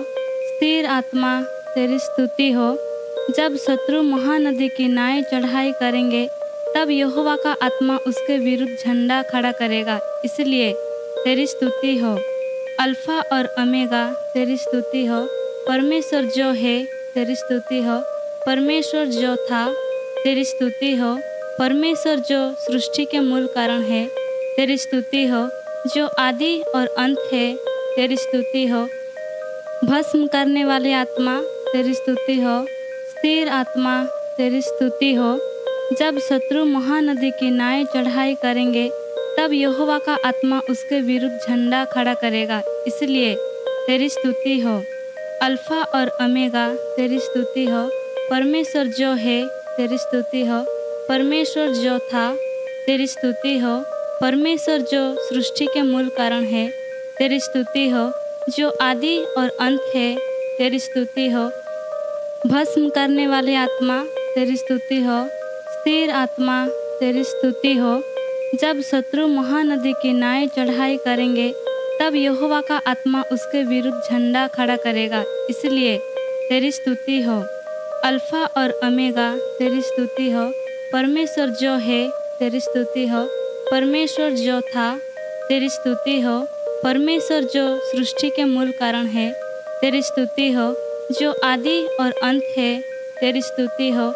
स्थिर आत्मा, तेरी स्तुति हो। जब शत्रु महानदी की नाई चढ़ाई करेंगे, तब यहोवा का आत्मा उसके विरुद्ध झंडा खड़ा करेगा, इसलिए तेरी स्तुति हो। अल्फा और ओमेगा, तेरी स्तुति हो। परमेश्वर जो है, तेरी स्तुति हो। परमेश्वर जो था, तेरी स्तुति हो। परमेश्वर जो सृष्टि के मूल कारण है, तेरी स्तुति हो। जो आदि और अंत है, तेरी स्तुति हो। भस्म करने वाली आत्मा, तेरी स्तुति हो। स्थिर आत्मा, तेरी स्तुति हो। जब शत्रु महानदी की नाई चढ़ाई करेंगे, तब यहोवा का आत्मा उसके विरुद्ध झंडा खड़ा करेगा, इसलिए तेरी स्तुति हो। अल्फा और ओमेगा, तेरी स्तुति हो। परमेश्वर जो है, तेरी स्तुति हो। परमेश्वर जो था, तेरी स्तुति हो। परमेश्वर जो सृष्टि के मूल कारण है, तेरी स्तुति हो। जो आदि और अंत है, तेरी स्तुति हो। भस्म करने वाली आत्मा, तेरी स्तुति हो। स्थिर आत्मा, तेरी स्तुति हो। जब शत्रु महानदी की नाई चढ़ाई करेंगे, तब यहोवा का आत्मा उसके विरुद्ध झंडा खड़ा करेगा, इसलिए तेरी स्तुति हो। अल्फा और ओमेगा, तेरी स्तुति हो। परमेश्वर जो है, तेरी स्तुति हो। परमेश्वर जो था, तेरी स्तुति हो। परमेश्वर जो सृष्टि के मूल कारण है, तेरी स्तुति हो। जो आदि और अंत है, तेरी स्तुति हो।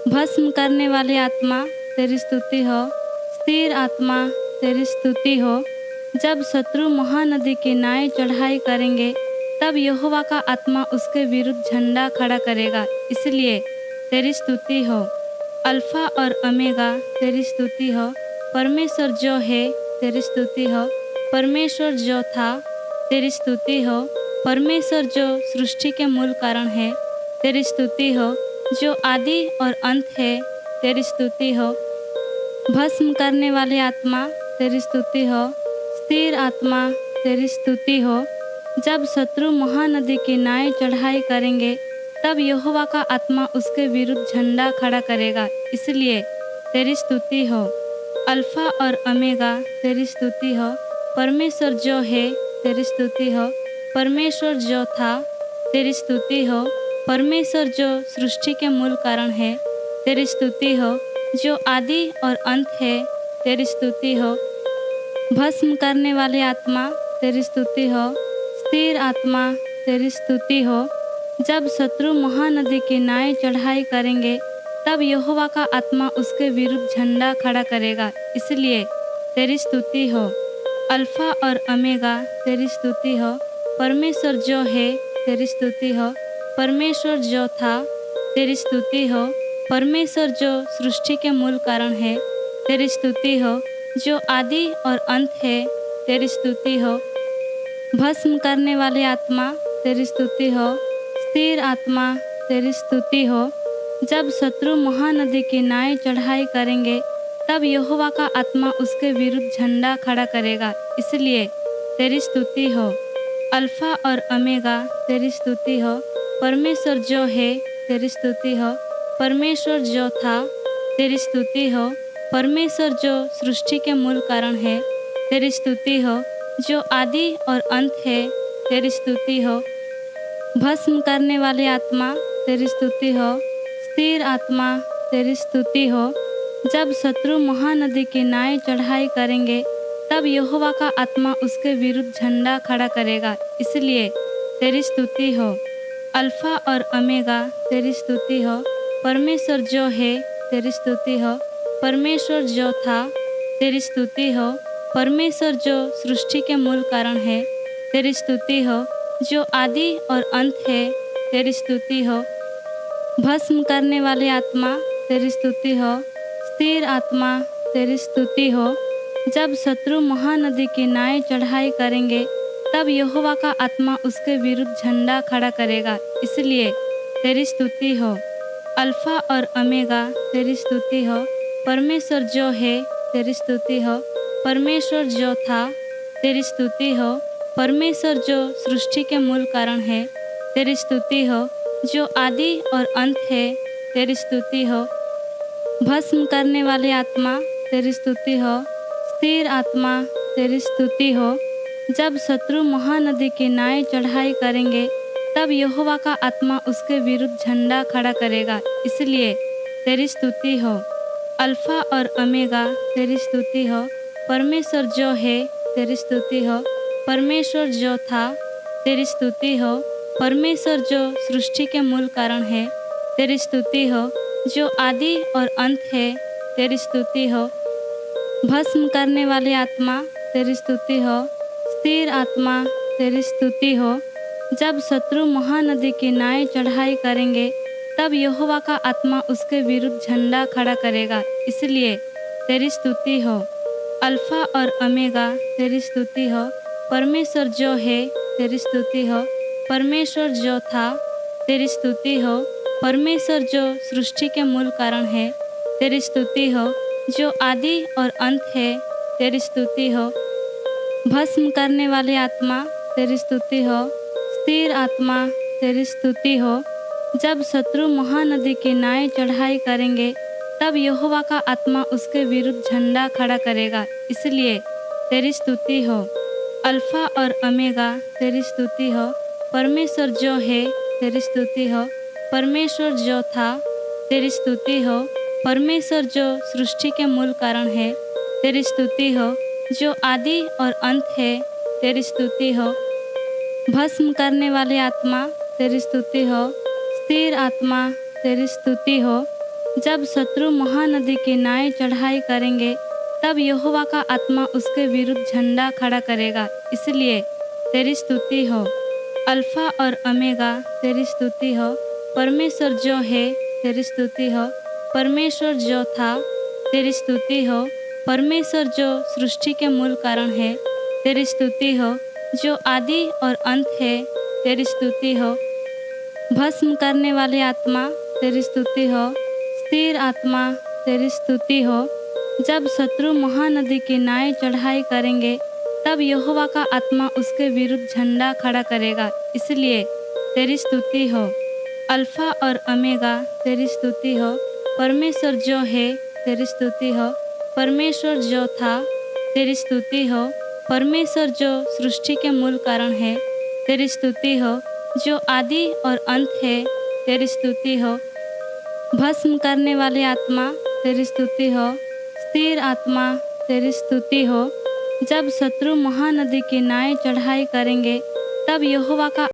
भस्म करने वाली आत्मा, तेरी स्तुति हो। स्थिर आत्मा, तेरी स्तुति हो। जब शत्रु महानदी की नाई चढ़ाई करेंगे, तब यहोवा का आत्मा उसके विरुद्ध झंडा खड़ा करेगा, इसलिए तेरी स्तुति हो। अल्फा और ओमेगा, तेरी स्तुति हो। परमेश्वर जो है, तेरी स्तुति हो। परमेश्वर जो था, तेरी स्तुति हो। परमेश्वर जो सृष्टि के मूल कारण है, तेरी स्तुति हो। जो आदि और अंत है, तेरी स्तुति हो। भस्म करने वाली आत्मा, तेरी स्तुति हो। स्थिर आत्मा, तेरी स्तुति हो। जब शत्रु महानदी की नाई चढ़ाई करेंगे, तब यहोवा का आत्मा उसके विरुद्ध झंडा खड़ा करेगा, इसलिए तेरी स्तुति हो। अल्फा और ओमेगा, तेरी स्तुति हो। परमेश्वर जो है, तेरी स्तुति हो। परमेश्वर जो था, तेरी स्तुति हो। परमेश्वर जो सृष्टि के मूल कारण है, तेरी स्तुति हो। जो आदि और अंत है, तेरी स्तुति हो। भस्म करने वाली आत्मा, तेरी स्तुति हो। स्थिर आत्मा, तेरी स्तुति हो। जब शत्रु महानदी की नाई चढ़ाई करेंगे, तब यहोवा का आत्मा उसके विरुद्ध झंडा खड़ा करेगा, इसलिए तेरी स्तुति हो। अल्फा और ओमेगा, तेरी स्तुति हो। परमेश्वर जो है, तेरी स्तुति हो। परमेश्वर जो था, तेरी स्तुति हो। परमेश्वर जो सृष्टि के मूल कारण है, तेरी स्तुति हो। जो आदि और अंत है, तेरी स्तुति हो। भस्म करने वाली आत्मा, तेरी स्तुति हो। स्थिर आत्मा, तेरी स्तुति हो। जब शत्रु महानदी की नाई चढ़ाई करेंगे, तब यहोवा का आत्मा उसके विरुद्ध झंडा खड़ा करेगा, इसलिए तेरी स्तुति हो। अल्फा और ओमेगा, तेरी स्तुति हो। परमेश्वर जो है, तेरी स्तुति हो। परमेश्वर जो था, तेरी स्तुति हो। परमेश्वर जो सृष्टि के मूल कारण है, तेरी स्तुति हो। जो आदि और अंत है, तेरी स्तुति हो। भस्म करने वाली आत्मा, तेरी स्तुति हो। स्थिर आत्मा, तेरी स्तुति हो। जब शत्रु महानदी की नाई चढ़ाई करेंगे, तब यहोवा का आत्मा उसके विरुद्ध झंडा खड़ा करेगा, इसलिए तेरी स्तुति हो। अल्फा और ओमेगा, तेरी स्तुति हो। परमेश्वर जो है, तेरी स्तुति हो। परमेश्वर जो था, तेरी स्तुति हो। परमेश्वर जो सृष्टि के मूल कारण है, तेरी स्तुति हो। जो आदि और अंत है, तेरी स्तुति हो। भस्म करने वाली आत्मा, तेरी स्तुति हो। स्थिर आत्मा, तेरी स्तुति हो। जब शत्रु महानदी की नाई चढ़ाई करेंगे, तब यहोवा का आत्मा उसके विरुद्ध झंडा खड़ा करेगा, इसलिए तेरी स्तुति हो। अल्फा और ओमेगा, तेरी स्तुति हो। परमेश्वर जो है, तेरी स्तुति हो। परमेश्वर जो था, तेरी स्तुति हो। परमेश्वर जो सृष्टि के मूल कारण है, तेरी स्तुति हो। जो आदि और अंत है, तेरी स्तुति हो। भस्म करने वाली आत्मा तेरी स्तुति हो। स्थिर आत्मा तेरी स्तुति हो। जब शत्रु महानदी की नाई चढ़ाई करेंगे तब यहोवा का आत्मा उसके विरुद्ध झंडा खड़ा करेगा, इसलिए तेरी स्तुति हो। अल्फा और ओमेगा तेरी स्तुति हो। परमेश्वर जो है तेरी स्तुति हो। परमेश्वर जो था तेरी स्तुति हो। परमेश्वर जो सृष्टि के मूल कारण है तेरी स्तुति हो। जो आदि और अंत है तेरी स्तुति हो। भस्म करने वाली आत्मा तेरी स्तुति हो। स्थिर आत्मा तेरी स्तुति हो। जब शत्रु महानदी की नाई चढ़ाई करेंगे तब यहोवा का आत्मा उसके विरुद्ध झंडा खड़ा करेगा, इसलिए तेरी स्तुति हो। अल्फा और ओमेगा तेरी स्तुति हो। परमेश्वर जो है तेरी स्तुति हो। परमेश्वर जो था तेरी स्तुति हो। परमेश्वर जो सृष्टि के मूल कारण है तेरी स्तुति हो। जो आदि और अंत है तेरी स्तुति हो। भस्म करने वाली आत्मा तेरी स्तुति हो। स्थिर आत्मा तेरी स्तुति हो। जब शत्रु महानदी की नाई चढ़ाई करेंगे तब यहोवा का आत्मा उसके विरुद्ध झंडा खड़ा करेगा, इसलिए तेरी स्तुति हो। अल्फा और ओमेगा तेरी स्तुति हो। परमेश्वर जो है तेरी स्तुति हो। परमेश्वर जो था तेरी स्तुति हो। परमेश्वर जो सृष्टि के मूल कारण है तेरी स्तुति हो। जो आदि और अंत है तेरी स्तुति हो। भस्म करने वाली आत्मा तेरी स्तुति हो। स्थिर आत्मा तेरी स्तुति हो। जब शत्रु महानदी की नाई चढ़ाई करेंगे तब यहोवा का आत्मा उसके विरुद्ध झंडा खड़ा करेगा, इसलिए तेरी स्तुति हो। अल्फा और ओमेगा तेरी स्तुति हो। परमेश्वर जो है तेरी स्तुति हो। परमेश्वर जो था तेरी स्तुति हो। परमेश्वर जो सृष्टि के मूल कारण है तेरी स्तुति हो। जो आदि और अंत है तेरी स्तुति हो। भस्म करने वाली आत्मा तेरी स्तुति हो। स्थिर आत्मा तेरी स्तुति हो। जब शत्रु महानदी की नाई चढ़ाई करेंगे तब यहोवा का आत्मा उसके विरुद्ध झंडा खड़ा करेगा, इसलिए तेरी स्तुति हो। अल्फा और ओमेगा तेरी स्तुति हो। परमेश्वर जो है तेरी स्तुति हो। परमेश्वर जो था तेरी स्तुति हो। परमेश्वर जो सृष्टि के मूल कारण है तेरी स्तुति हो। जो आदि और अंत है तेरी स्तुति हो। भस्म करने वाली आत्मा तेरी स्तुति हो। स्थिर आत्मा तेरी स्तुति हो। जब शत्रु महानदी की नाई चढ़ाई करेंगे तब यहोवा का